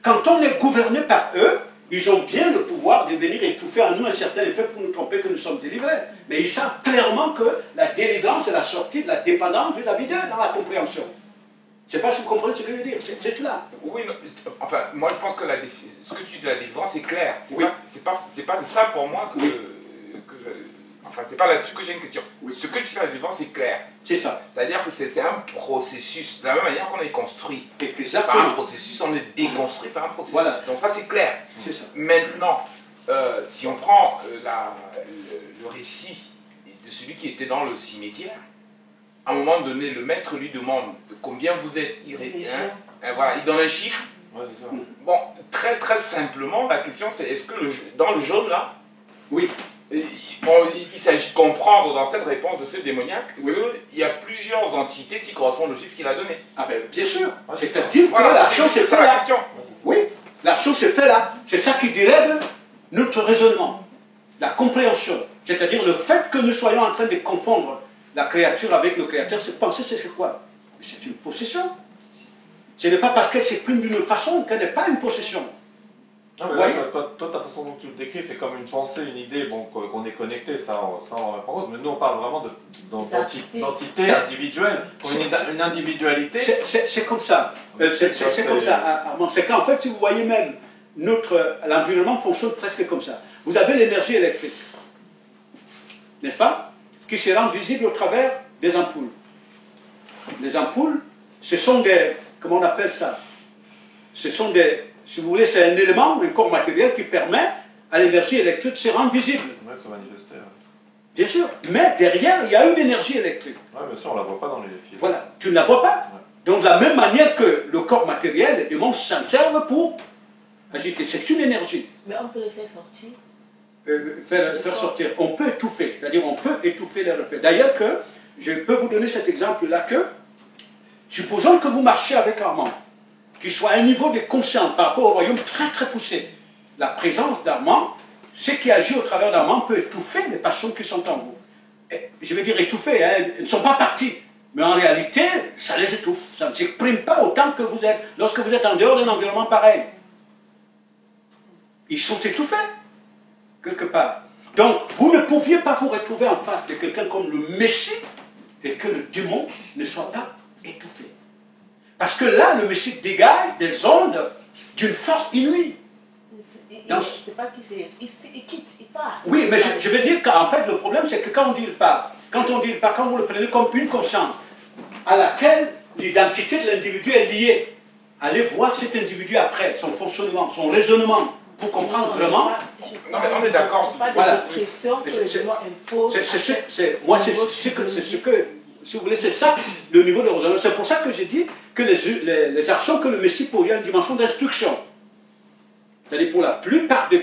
Quand on est gouverné par eux, ils ont bien le pouvoir de venir étouffer en nous un certain effet pour nous tromper que nous sommes délivrés. Mais ils savent clairement que la délivrance est la sortie de la dépendance vis-à-vis d'eux dans la compréhension. Je ne sais pas si vous comprenez ce que je veux dire. C'est cela. Oui, non, enfin, moi je pense que ce que tu dis de la délivrance est clair. Oui. C'est pas de ça pour moi que... Oui. Enfin, c'est pas là-dessus que j'ai une question. Oui. Ce que tu dis de la délivrance est clair. C'est ça. C'est-à-dire que c'est un processus. De la même manière qu'on est construit Exactement. par un processus, on est déconstruit par un processus. Voilà. Donc ça c'est clair. C'est ça. Maintenant, si on prend le récit de celui qui était dans le cimetière, à un moment donné, le maître lui demande combien vous êtes. Voilà, il donne un chiffre. Ouais, c'est ça. Bon, très très simplement, la question c'est est-ce que dans le jaune là, Oui. Il s'agit de comprendre dans cette réponse de ce démoniaque qu'il y a plusieurs entités qui correspondent au chiffre qu'il a donné. Ah ben bien sûr. C'est-à-dire que voilà, la chose est ça ça la là. question. Oui. L'action se fait là. C'est ça qui dérègle notre raisonnement, la compréhension. C'est-à-dire le fait que nous soyons en train de confondre la créature avec le créateur, c'est penser c'est quoi? C'est une possession. Ce n'est pas parce qu'elle s'exprime d'une façon qu'elle n'est pas une possession. Non, mais là, toi, ta façon dont tu le décris, c'est comme une pensée, une idée, bon, qu'on est connecté, ça on remet pas en cause, mais nous on parle vraiment d'entité individuelle, une individualité. C'est comme ça. C'est comme ça, Armand. C'est qu'en fait, si vous voyez même, l'environnement fonctionne presque comme ça. Vous avez l'énergie électrique, n'est-ce pas? Qui se rend visible au travers des ampoules. Les ampoules, ce sont des, comment on appelle ça? Ce sont des, si vous voulez, c'est un élément, un corps matériel qui permet à l'énergie électrique de se rendre visible. Ouais, se manifester. Bien sûr, mais derrière, il y a une énergie électrique. Oui, bien sûr, on ne la voit pas dans les films. Voilà, tu ne la vois pas. Ouais. Donc, de la même manière que le corps matériel, les démons s'en servent pour agiter. C'est une énergie. Mais on peut les faire sortir. Faire sortir. On peut étouffer, c'est-à-dire on peut étouffer les reflets. D'ailleurs, je peux vous donner cet exemple-là que, supposons que vous marchez avec Armand, qu'il soit à un niveau de conscience par rapport au royaume très très poussé. La présence d'Armand, ce qui agit au travers d'Armand peut étouffer les passions qui sont en vous. Et, je veux dire étouffer, hein, elles ne sont pas parties. Mais en réalité, ça les étouffe. Ça ne s'exprime pas autant que vous êtes. Lorsque vous êtes en dehors d'un environnement pareil. Ils sont étouffés, quelque part. Donc, vous ne pouviez pas vous retrouver en face de quelqu'un comme le Messie et que le démon ne soit pas étouffé. Parce que là, le Messie dégage des ondes d'une force inouïe. C'est pas qu'il quitte, il part. Oui, mais je veux dire qu'en fait, le problème, c'est que quand on dit il part, quand vous le prenez comme une conscience à laquelle l'identité de l'individu est liée, allez voir cet individu après, son fonctionnement, son raisonnement, pour comprendre vraiment. Non, mais on est d'accord. Voilà. Moi, c'est ce que, si vous voulez, c'est ça le niveau de raisonnement. C'est pour ça que j'ai dit que les actions que le Messie pose, il y a une dimension d'instruction. C'est-à-dire pour la plupart de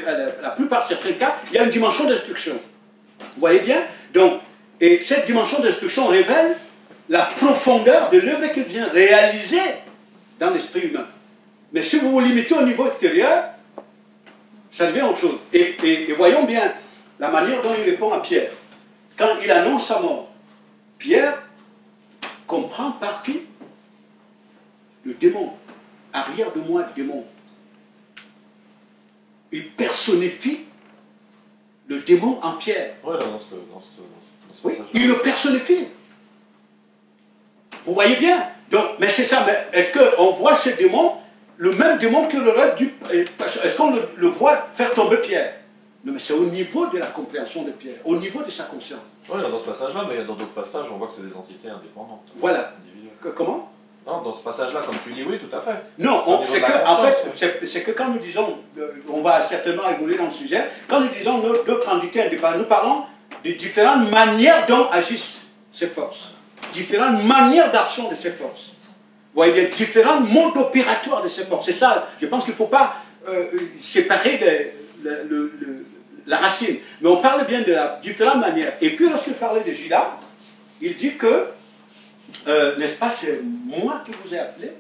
certains cas, il y a une dimension d'instruction. Vous voyez bien? Donc, et cette dimension d'instruction révèle la profondeur de l'œuvre qu'il vient réaliser dans l'esprit humain. Mais si vous vous limitez au niveau extérieur, ça devient autre chose. Et voyons bien la manière dont il répond à Pierre. Quand il annonce sa mort, Pierre comprend par qui? Le démon. Arrière de moi, démon. Il personnifie le démon en Pierre. Oui, dans ce Oui, passage. il le personnifie. Vous voyez bien. Donc, mais c'est ça. Mais est-ce qu'on voit ce démon, le même démon que le reste du... Est-ce qu'on le voit faire tomber Pierre? Non, mais c'est au niveau de la compréhension de Pierre, au niveau de sa conscience. Oui, dans ce passage-là, mais dans d'autres passages, on voit que c'est des entités indépendantes. Voilà. Individuelles. Comment? Non, dans ce passage-là, comme tu dis, oui, tout à fait. Non, C'est au niveau de la c'est que quand nous disons, on va certainement évoluer dans le sujet, quand nous disons d'autres entités indépendantes, nous parlons de différentes manières dont agissent ces forces, différentes manières d'action de ces forces. Vous voyez bien, différents modes opératoires de ces forces. C'est ça, je pense qu'il ne faut pas séparer la racine. Mais on parle bien de la différentes manières. Et puis lorsqu'il parlait de Judas, il dit que, n'est-ce pas, c'est moi qui vous ai appelé,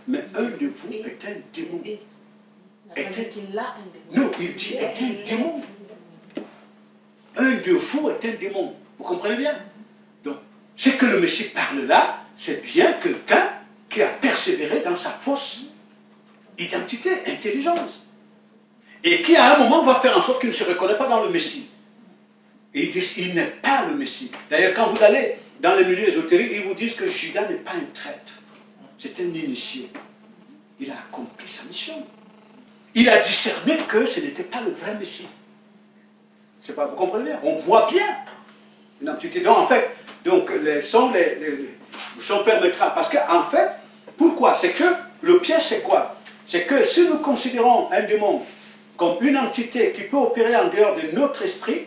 mais un de vous est un démon. Non, il dit est un démon. Un de vous est un démon. Vous comprenez bien? Donc, ce que le Messie parle là, c'est bien quelqu'un qui a persévéré dans sa fausse identité, intelligence. Et qui à un moment va faire en sorte qu'il ne se reconnaît pas dans le Messie. Et ils disent qu'il n'est pas le Messie. D'ailleurs, quand vous allez dans les milieux ésotériques, ils vous disent que Judas n'est pas un traître. C'est un initié. Il a accompli sa mission. Il a discerné que ce n'était pas le vrai Messie. C'est pas, vous comprenez bien? On voit bien une entité. Donc, en fait, son permettra. Parce qu'en fait, pourquoi? C'est que le piège, c'est quoi? C'est que si nous considérons un démon comme une entité qui peut opérer en dehors de notre esprit,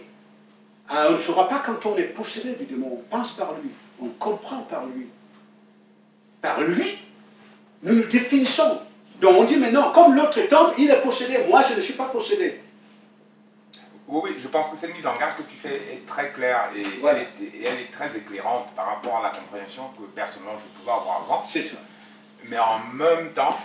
on ne saura pas quand on est possédé du démon. On pense par lui, on comprend par lui. Par lui, nous nous définissons. Donc on dit, mais non, comme l'autre est homme, il est possédé, moi je ne suis pas possédé. Oui, je pense que cette mise en garde que tu fais est très claire et, Voilà. elle est très éclairante par rapport à la compréhension que personnellement je pouvais avoir avant. C'est ça. Mais en même temps,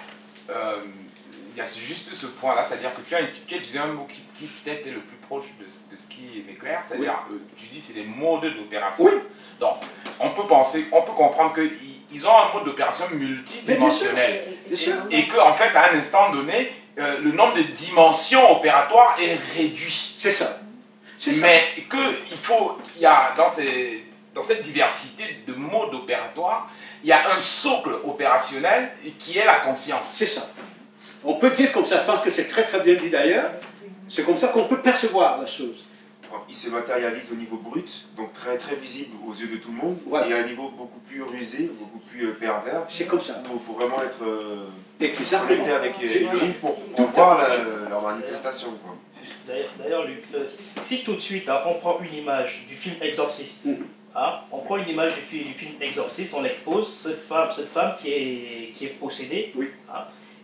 il y a juste ce point-là, c'est-à-dire que tu as utilisé un mot qui peut-être est le plus proche de ce qui m'éclaire, c'est-à-dire, tu dis c'est des modes d'opération. Oui. Donc, on peut comprendre qu'ils ont un mode d'opération multidimensionnel. Bien sûr. Et qu'en fait, à un instant donné, le nombre de dimensions opératoires est réduit. C'est ça. Mais il y a dans cette diversité de modes opératoires, il y a un socle opérationnel qui est la conscience. C'est ça. On peut dire comme ça, je pense que c'est très très bien dit d'ailleurs, c'est comme ça qu'on peut percevoir la chose. Il se matérialise au niveau brut, donc très très visible aux yeux de tout le monde, Voilà. et à un niveau beaucoup plus rusé, beaucoup plus pervers. C'est comme ça. Il faut vraiment être Exactement. connecté avec J'ai- lui pour Tout à voir fait. leur manifestation. Quoi. D'ailleurs, Luc, si tout de suite on prend une image du film Exorciste, on prend une image du film Exorciste, on expose cette femme qui est possédée. Oui.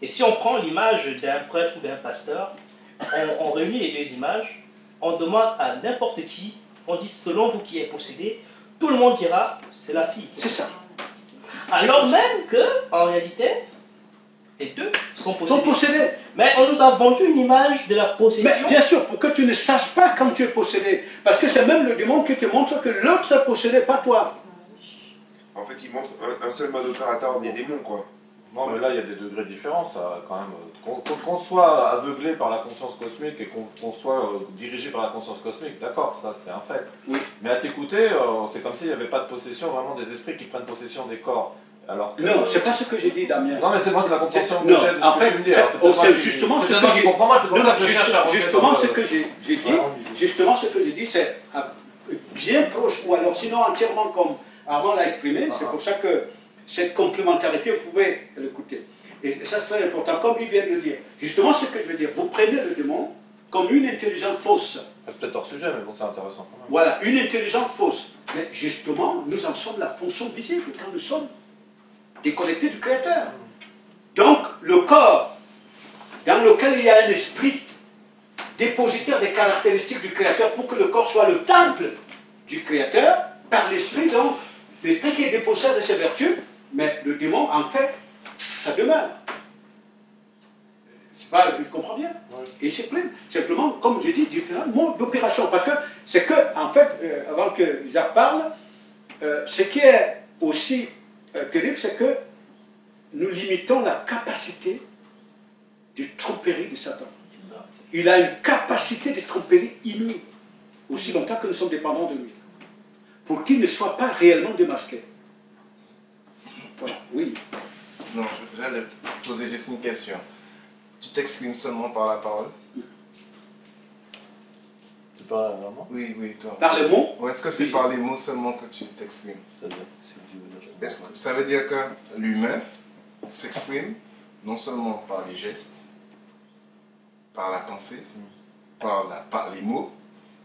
Et si on prend l'image d'un prêtre ou d'un pasteur, on réunit les deux images, on demande à n'importe qui, on dit selon vous qui est possédé, tout le monde dira c'est la fille. C'est ça. Alors même que, en réalité, les deux sont Ils possédés. sont possédés. Mais on nous a vendu une image de la Mais possession. bien sûr, pour que tu ne saches pas quand tu es possédé. Parce que c'est même le démon qui te montre que l'autre est possédé, pas toi. En fait, il montre un seul mode opérateur des démons, quoi. Non, mais là, il y a des degrés différents, ça, quand même. Qu'on soit aveuglé par la conscience cosmique et qu'on soit dirigé par la conscience cosmique, d'accord, ça, c'est un fait. Oui. Mais à t'écouter, c'est comme s'il n'y avait pas de possession, vraiment des esprits qui prennent possession des corps. Alors que... Non, c'est pas ce que j'ai dit, Damien. Non, mais c'est moi, c'est la compréhension que Non, j'ai de ce en que fait, tu me dis. Alors, on peut-être sait moi justement ce peut-être que moi qui j'ai- comprends mal, c'est pour Non, ça que je cherche à rentrer justement, dans ce le- que j'ai dit, justement, ce que j'ai dit, c'est bien proche, ou alors sinon entièrement comme Armand l'a exprimé. C'est pour ça que cette complémentarité, vous pouvez l'écouter. Et ça, c'est très important, comme il vient de le dire. Justement, ce que je veux dire, vous prenez le démon comme une intelligence fausse. C'est peut-être hors sujet, mais bon, c'est intéressant quand même. Voilà, une intelligence fausse. Mais justement, nous en sommes la fonction visible quand nous sommes déconnectés du Créateur. Donc, le corps dans lequel il y a un esprit dépositaire des caractéristiques du Créateur pour que le corps soit le temple du Créateur, par l'esprit, donc, l'esprit qui est dépositaire de ses vertus, mais le démon, en fait, ça demeure. Il comprend bien. Et c'est plein. Simplement, comme je dis, différents modes d'opération. Parce que c'est que, en fait, avant que Isaac parle, ce qui est aussi terrible, c'est que nous limitons la capacité de tromperie de Satan. Il a une capacité de tromperie inouïe, aussi longtemps que nous sommes dépendants de lui, pour qu'il ne soit pas réellement démasqué. Voilà, oui. Non, j'allais te poser juste une question. Tu t'exprimes seulement par la parole? Tu parles vraiment? Oui, toi. Par les mots? Ou est-ce que c'est Oui. par les mots seulement que tu t'exprimes? C'est-à-dire, si tu veux dire, je Est-ce que ça veut dire que l'humain s'exprime non seulement par les gestes, par la pensée, par les mots,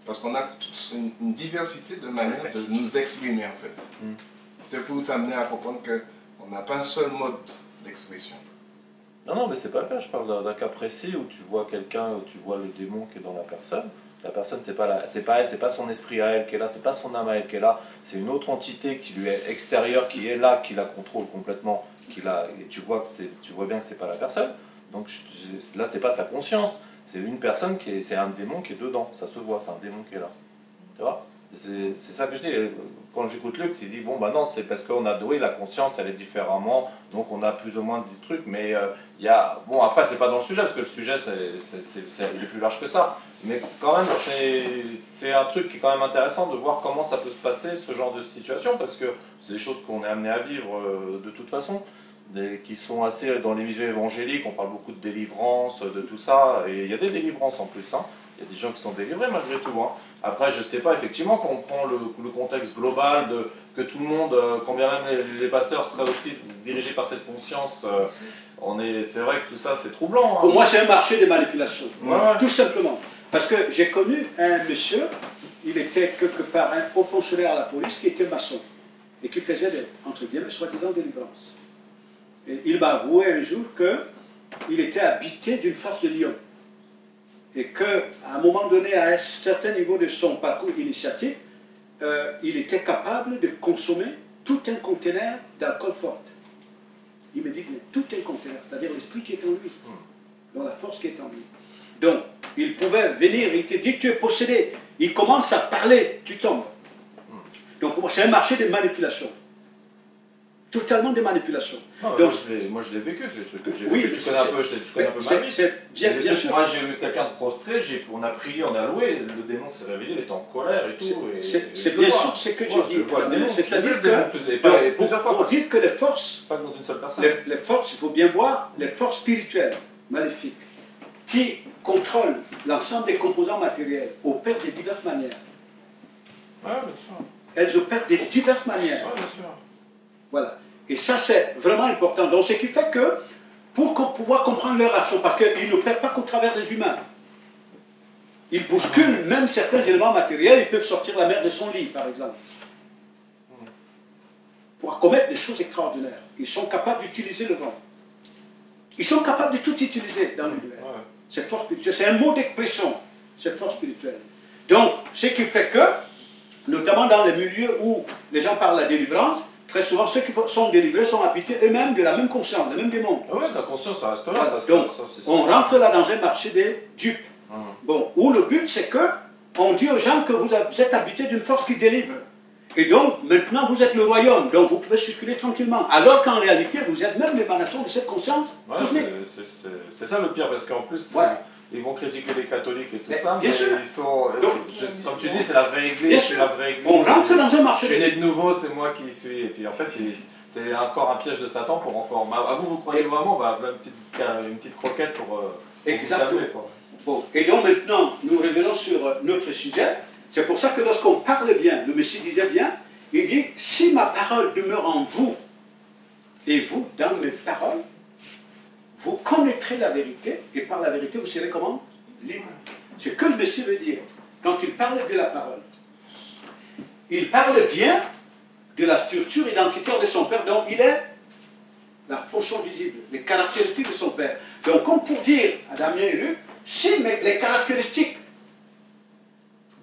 parce qu'on a toute une diversité de manières de nous exprimer en fait. C'est pour t'amener à comprendre qu'on n'a pas un seul mode d'expression. Non, mais c'est pas le cas. Je parle d'un cas précis où tu vois quelqu'un, où tu vois le démon qui est dans la personne. La personne, c'est pas elle, c'est pas son esprit à elle qui est là, c'est pas son âme à elle qui est là. C'est une autre entité qui lui est extérieure, qui est là, qui la contrôle complètement. Et tu vois bien que c'est pas la personne. Donc là, c'est pas sa conscience. C'est une personne c'est un démon qui est dedans. Ça se voit, c'est un démon qui est là. Tu vois? C'est ça que je dis. Quand j'écoute Luc, il dit bon, bah non, c'est parce qu'on a doué la conscience, elle est différemment, donc on a plus ou moins des trucs, mais il y a. Bon, après, c'est pas dans le sujet, parce que le sujet, il est plus large que ça. Mais quand même, c'est un truc qui est quand même intéressant de voir comment ça peut se passer, ce genre de situation, parce que c'est des choses qu'on est amené à vivre de toute façon, qui sont assez dans les milieux évangéliques, on parle beaucoup de délivrance, de tout ça, et il y a des délivrances en plus, hein. Il y a des gens qui sont délivrés malgré tout, hein. Après, je ne sais pas, effectivement, quand on prend le contexte global que tout le monde, quand bien même les pasteurs seraient aussi dirigés par cette conscience, c'est vrai que tout ça, c'est troublant. Hein. Pour moi, c'est un marché de manipulation. Ouais. Tout simplement. Parce que j'ai connu un monsieur, il était quelque part un haut fonctionnaire à la police qui était maçon et qui faisait des, entre guillemets, soi-disant délivrance. Et il m'a avoué un jour qu'il était habité d'une force de lion. Et qu'à un moment donné, à un certain niveau de son parcours initiatique, il était capable de consommer tout un conteneur d'alcool fort. Il me dit bien, tout un conteneur, c'est-à-dire l'esprit qui est en lui. dans la force qui est en lui. Donc, il pouvait venir, il te dit tu es possédé. Il commence à parler, tu tombes. Donc, c'est un marché de manipulation. Totalement de manipulation. Non, Donc, moi je l'ai vécu, c'est des trucs que j'ai oui, vécu. Tu connais un peu, tu connais un peu ma vie. Bien sûr. Moi j'ai vu quelqu'un de prostré, on a prié, on a loué, le démon s'est réveillé, il était en colère et tout. C'est bien sûr ce que je dis. C'est-à-dire que pour dire que les forces, pas dans une seule personne. Les forces, il faut bien voir, les forces spirituelles, maléfiques, qui contrôlent l'ensemble des composants matériels, opèrent de diverses manières. Oui, bien sûr. Elles opèrent de diverses manières. Oui, bien sûr. Voilà. Et ça, c'est vraiment important. Donc, ce qui fait que, pour pouvoir comprendre leur action, parce qu'ils n'opèrent pas qu'au travers des humains. Ils bousculent même certains éléments matériels, ils peuvent sortir la mère de son lit, par exemple. Pour commettre des choses extraordinaires. Ils sont capables d'utiliser le vent. Ils sont capables de tout utiliser dans l'univers. Cette force spirituelle, c'est un mot d'expression, cette force spirituelle. Donc, ce qui fait que, notamment dans les milieux où les gens parlent de la délivrance, très souvent, ceux qui sont délivrés sont habités eux-mêmes de la même conscience, des mêmes démons. Ah oui, la conscience, ça reste là. Voilà. Donc, on rentre là dans un marché des dupes. Bon, où le but, c'est que on dit aux gens que vous êtes habités d'une force qui délivre. Et donc, maintenant, vous êtes le royaume, donc vous pouvez circuler tranquillement. Alors qu'en réalité, vous êtes même l'émanation de cette conscience cosmique. C'est ça le pire, parce qu'en plus, voilà. Ils vont critiquer les catholiques et tout ça, mais sûr. Ils sont, comme tu dis, c'est la vraie église, c'est la vraie église. On rentre dans un marché. Je suis né de nouveau, c'est moi qui suis. Et puis en fait, c'est encore un piège de Satan pour encore. À vous croyez vraiment, une petite croquette pour. Exactement. Calmer, quoi. Bon. Et donc maintenant, nous revenons sur notre sujet. C'est pour ça que lorsqu'on parle bien, le Messie disait bien, il dit, si ma parole demeure en vous, et vous dans mes paroles, vous connaîtrez la vérité, et par la vérité, vous serez comment? Libre. C'est ce que le Messie veut dire, quand il parle de la parole. Il parle bien de la structure identitaire de son Père, dont il est la fonction visible, les caractéristiques de son Père. Donc, comme pour dire à Damien et Luc, si les caractéristiques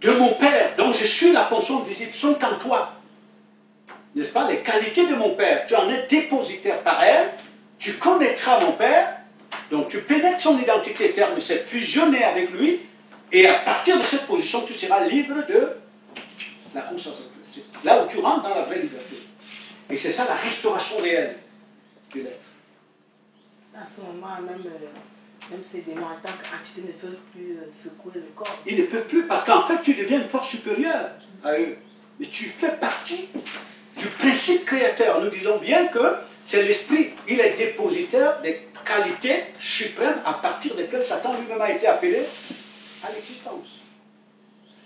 de mon Père, dont je suis la fonction visible, sont en toi, n'est-ce pas? Les qualités de mon Père, tu en es dépositaire par elle, tu connaîtras mon Père, donc tu pénètres son identité éternelle, c'est fusionné avec lui, et à partir de cette position, tu seras libre de la conscience de Dieu. Là où tu rentres dans la vraie liberté. Et c'est ça la restauration réelle de l'être. À ce moment, même ces démons en tant qu'entité ne peuvent plus secouer le corps. Ils ne peuvent plus, parce qu'en fait, tu deviens une force supérieure à eux. Mais tu fais partie du principe créateur. Nous disons bien que c'est l'esprit, il est dépositaire des qualités suprêmes à partir desquelles Satan lui-même a été appelé à l'existence.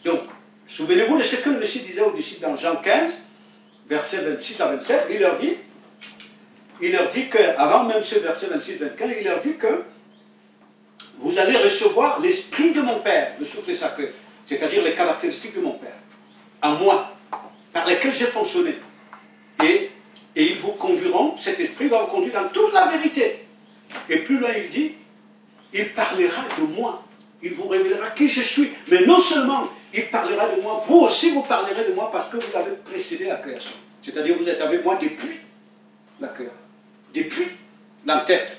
Donc, souvenez-vous de ce que le Messie disait aux disciples dans Jean 15, versets 26 à 27, il leur dit que, avant même ce verset 26-25, il leur dit que vous allez recevoir l'esprit de mon Père, le souffle sacré, c'est-à-dire les caractéristiques de mon Père, en moi, par lesquelles j'ai fonctionné. Et ils vous conduiront, cet esprit va vous conduire dans toute la vérité. Et plus loin il dit, il parlera de moi, il vous révélera qui je suis. Mais non seulement il parlera de moi, vous aussi vous parlerez de moi parce que vous avez précédé la création. C'est-à-dire vous êtes avec moi depuis la création, depuis l'entête.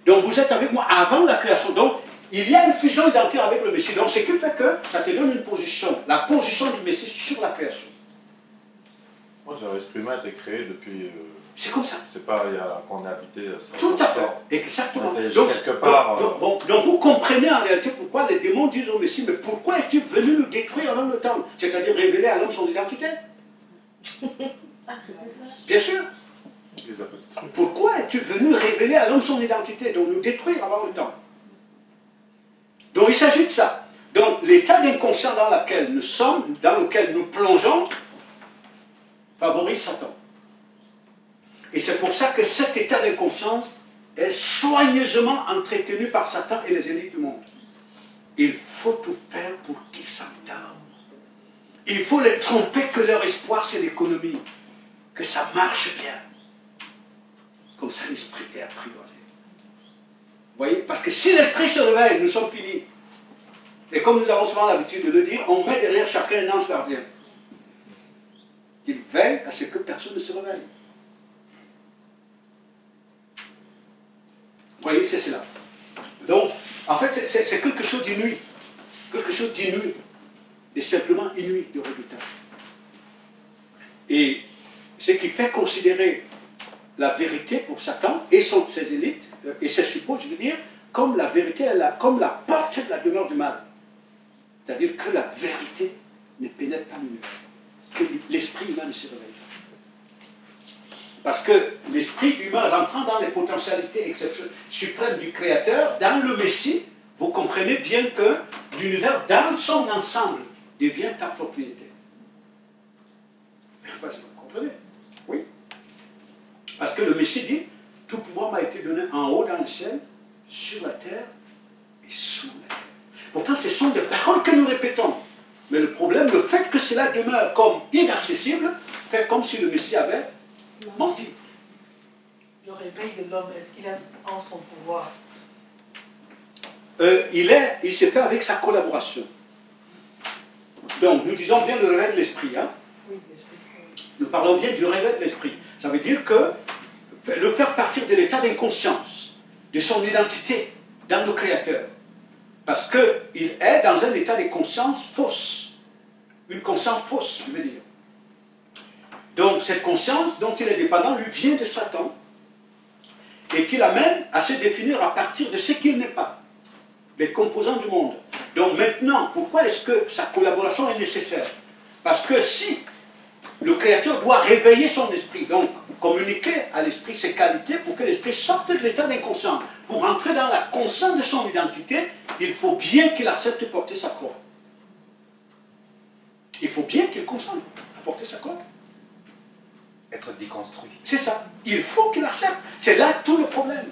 Donc vous êtes avec moi avant la création. Donc il y a une fusion identitaire avec le Messie. Donc ce qui fait que ça te donne une position, la position du Messie sur la création. Moi, l'esprit humain a été créé depuis. C'est comme ça. C'est pas qu'on a habité. Tout à fait, exactement. Donc vous comprenez en réalité pourquoi les démons disent au Messie, mais pourquoi es-tu venu nous détruire avant le temps? C'est-à-dire révéler à l'homme son identité. Ah, c'était ça? Bien sûr. Pourquoi es-tu venu révéler à l'homme son identité, donc nous détruire avant le temps? Donc il s'agit de ça. Donc l'état d'inconscient dans lequel nous sommes, dans lequel nous plongeons, favorise Satan. Et c'est pour ça que cet état d'inconscience est soigneusement entretenu par Satan et les élites du monde. Il faut tout faire pour qu'ils s'endorment. Il faut les tromper que leur espoir c'est l'économie, que ça marche bien. Comme ça l'esprit est apprivoisé. Vous voyez? Parce que si l'esprit se réveille, nous sommes finis. Et comme nous avons souvent l'habitude de le dire, on met derrière chacun un ange gardien. Il veille à ce que personne ne se réveille. Vous voyez, c'est cela. Donc, En fait, c'est quelque chose d'inouï. Quelque chose d'inouï. Et simplement inouï, de redoutable. Et ce qui fait considérer la vérité pour Satan et ses élites, et ses suppôts, je veux dire, comme la vérité, comme la porte de la demeure du mal. C'est-à-dire que la vérité ne pénètre pas l'humain. Que l'esprit humain ne se réveille pas. Parce que l'esprit humain rentrant dans les potentialités suprêmes du Créateur, dans le Messie, vous comprenez bien que l'univers dans son ensemble devient ta propriété. Je ne sais pas si vous comprenez. Oui. Parce que le Messie dit, tout pouvoir m'a été donné en haut dans le ciel, sur la terre et sous la terre. Pourtant, ce sont des paroles que nous répétons. Mais le problème, le fait que cela demeure comme inaccessible, fait comme si le Messie avait menti. Le réveil de l'homme, est-ce qu'il a en son pouvoir? Il se fait avec sa collaboration. Donc, nous disons bien le réveil de l'esprit. Hein? Oui, l'esprit. Nous parlons bien du réveil de l'esprit. Ça veut dire que le faire partir de l'état d'inconscience, de son identité dans le Créateur. Parce qu'il est dans un état de conscience fausse. Une conscience fausse, je veux dire. Donc, cette conscience dont il est dépendant lui vient de Satan et qui l'amène à se définir à partir de ce qu'il n'est pas, les composants du monde. Donc maintenant, pourquoi est-ce que sa collaboration est nécessaire? Parce que si le Créateur doit réveiller son esprit, donc communiquer à l'esprit ses qualités pour que l'esprit sorte de l'état d'inconscient, pour entrer dans la conscience de son identité, il faut bien qu'il accepte de porter sa croix. Il faut bien qu'il consente à porter sa croix. Être déconstruit. C'est ça. Il faut qu'il accepte. C'est là tout le problème.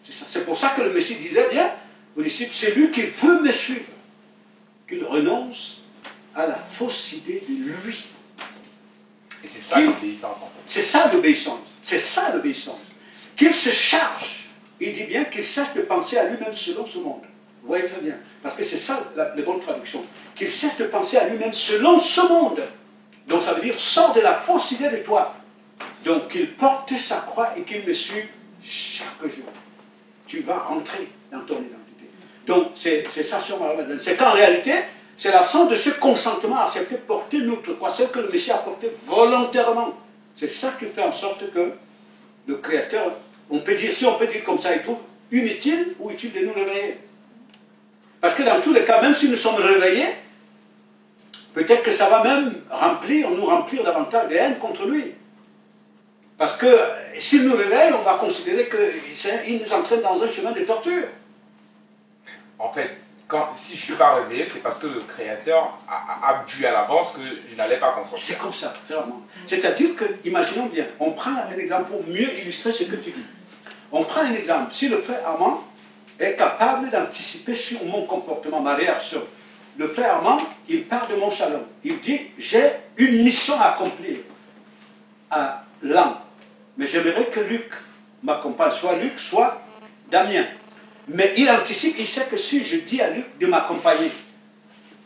C'est pour ça que le Messie disait bien aux disciples, c'est lui qui veut me suivre, qu'il renonce à la fausse idée de lui. Et c'est ça l'obéissance en fait. C'est ça l'obéissance. C'est ça l'obéissance. Qu'il se charge. Il dit bien qu'il cesse de penser à lui-même selon ce monde. Vous voyez très bien. Parce que c'est ça la bonne traduction. Qu'il cesse de penser à lui-même selon ce monde. Donc ça veut dire, sors de la fausse idée de toi. Donc qu'il porte sa croix et qu'il me suive chaque jour. Tu vas entrer dans ton identité. Donc c'est ça sur ma Madeleine. C'est qu'en réalité, c'est l'absence de ce consentement à accepter porter notre croix, celle que le Messie a portée volontairement. C'est ça qui fait en sorte que le Créateur, on peut dire, si on peut dire comme ça, il trouve inutile ou utile de nous réveiller. Parce que dans tous les cas, même si nous sommes réveillés, peut-être que ça va même nous remplir davantage de haine contre lui. Parce que s'il nous réveille, on va considérer qu'il nous entraîne dans un chemin de torture. En fait, si je ne suis pas réveillé, c'est parce que le Créateur a vu à l'avance que je n'allais pas consentir. C'est comme ça, vraiment. C'est-à-dire que, imaginons bien, on prend un exemple pour mieux illustrer ce que tu dis. On prend un exemple. Si le frère Armand est capable d'anticiper sur mon comportement, ma réaction, le frère Armand, il part de mon salon. Il dit, j'ai une mission à accomplir à Lan. Mais j'aimerais que Luc m'accompagne, soit Luc, soit Damien. Mais il anticipe, il sait que si je dis à Luc de m'accompagner,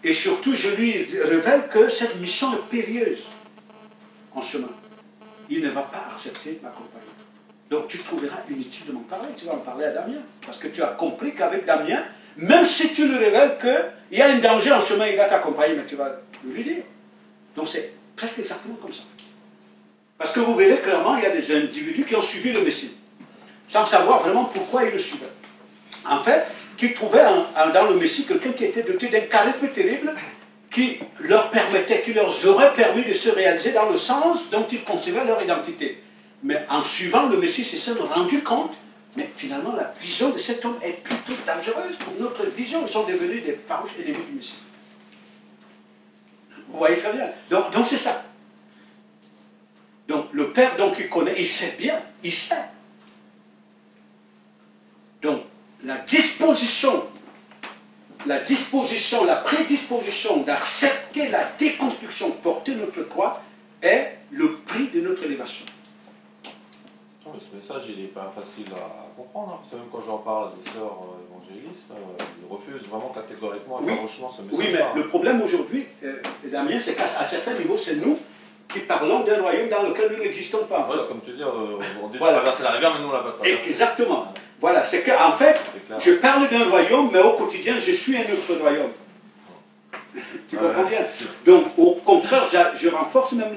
et surtout je lui révèle que cette mission est périlleuse en chemin, il ne va pas accepter m'accompagner. Donc tu trouveras inutile de m'en parler, tu vas en parler à Damien. Parce que tu as compris qu'avec Damien, même si tu lui révèles qu'il y a un danger en chemin, il va t'accompagner, mais tu vas lui dire. Donc c'est presque exactement comme ça. Parce que vous verrez clairement, il y a des individus qui ont suivi le Messie, sans savoir vraiment pourquoi ils le suivaient. En fait, qui trouvaient dans le Messie quelqu'un qui était doté d'un charisme terrible, qui leur permettait, qui leur aurait permis de se réaliser dans le sens dont ils concevaient leur identité. Mais en suivant le Messie, ils se sont rendus compte, mais finalement la vision de cet homme est plutôt dangereuse pour notre vision. Ils sont devenus des farouches ennemis du Messie. Vous voyez très bien. Donc c'est ça. Donc le Père, donc il connaît, il sait bien, il sait. Donc la prédisposition d'accepter la déconstruction, porter notre croix, est le prix de notre élévation. Ce message, il n'est pas facile à comprendre, hein, parce que même quand j'en parle à des sœurs évangélistes, ils refusent vraiment catégoriquement et farouchement ce message. Oui, mais le problème aujourd'hui, Damien, c'est qu'à certains niveaux, c'est nous qui parlons d'un royaume dans lequel nous n'existons pas. Ouais, c'est comme tu dis, on dit voilà. Traverser la rivière, mais nous on l'a pas traversé. Exactement. Voilà, c'est qu'en fait, C'est clair. je parle d'un royaume, mais au quotidien, je suis un autre royaume. Tu comprends bien? Donc, au contraire, je renforce même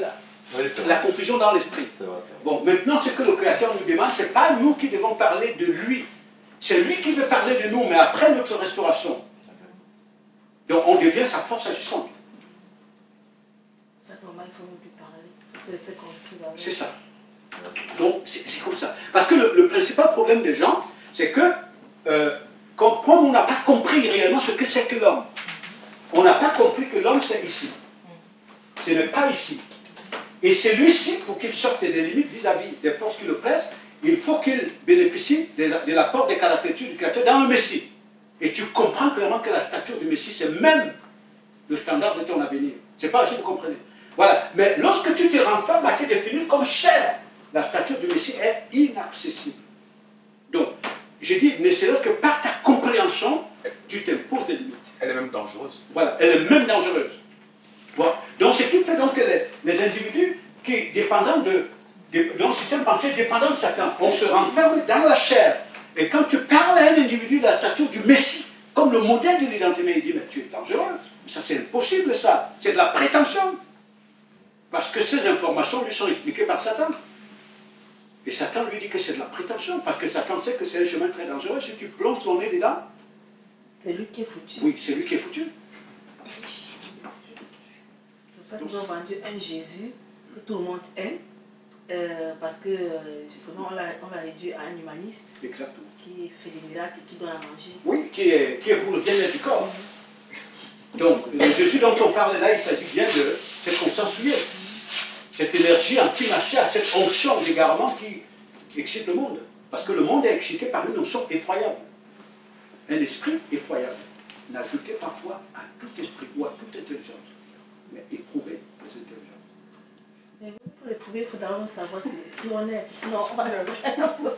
Oui, c'est la vrai. confusion dans l'esprit. C'est vrai, c'est vrai. Bon, maintenant, ce que le Créateur nous demande, ce n'est pas nous qui devons parler de lui. C'est lui qui veut parler de nous, mais après notre restauration. Donc, on devient sa force agissante. Simplement, il faut nous lui parler. Il faut laisser construire avec. C'est ça. Donc, c'est comme ça. Parce que le principal problème des gens, c'est que, comme on n'a pas compris réellement ce que c'est que l'homme, on n'a pas compris que l'homme, c'est ici. Ce n'est pas ici. Et celui-ci, pour qu'il sorte des limites vis-à-vis des forces qui le pressent, il faut qu'il bénéficie de l'apport des caractéristiques du Créateur dans le Messie. Et tu comprends clairement que la stature du Messie, c'est même le standard de ton avenir. C'est pas si vous comprenez. Voilà. Mais lorsque tu te renfermes à te définir comme chair, la stature du Messie est inaccessible. Donc, je dis, ne serait-ce que par ta compréhension, tu t'imposes des limites. Elle est même dangereuse. Voilà, elle est même dangereuse. Voilà. Donc, ce qui fait donc que les individus qui, dépendant de le système pensée dépendant de chacun, on se renferme dans la chair. Et quand tu parles à un individu de la stature du Messie, comme le modèle de l'identité, il dit, mais tu es dangereux. Ça, c'est impossible, ça. C'est de la prétention. Parce que ces informations lui sont expliquées par Satan. Et Satan lui dit que c'est de la prétention, parce que Satan sait que c'est un chemin très dangereux. Si tu plonges ton nez dedans, C'est lui qui est foutu. oui, c'est lui qui est foutu. C'est pour ça qu'ils ont vendu un Jésus que tout le monde aime, parce que justement on l'a réduit à un humaniste Exactement. qui fait des miracles et qui donne à manger. Oui, qui est pour le bien-être du corps. Donc, le Jésus dont on parle là, il s'agit bien de cette consensuelle, cette énergie anti-machia, cette onction d'égarement qui excite le monde. Parce que le monde est excité par une onction effroyable. Un esprit effroyable. N'ajoutez pas foi à tout esprit ou à toute intelligence, mais éprouvez les intelligences. Mais pour l'éprouver, il faut d'abord savoir qui on est. Sinon, on va le prouver.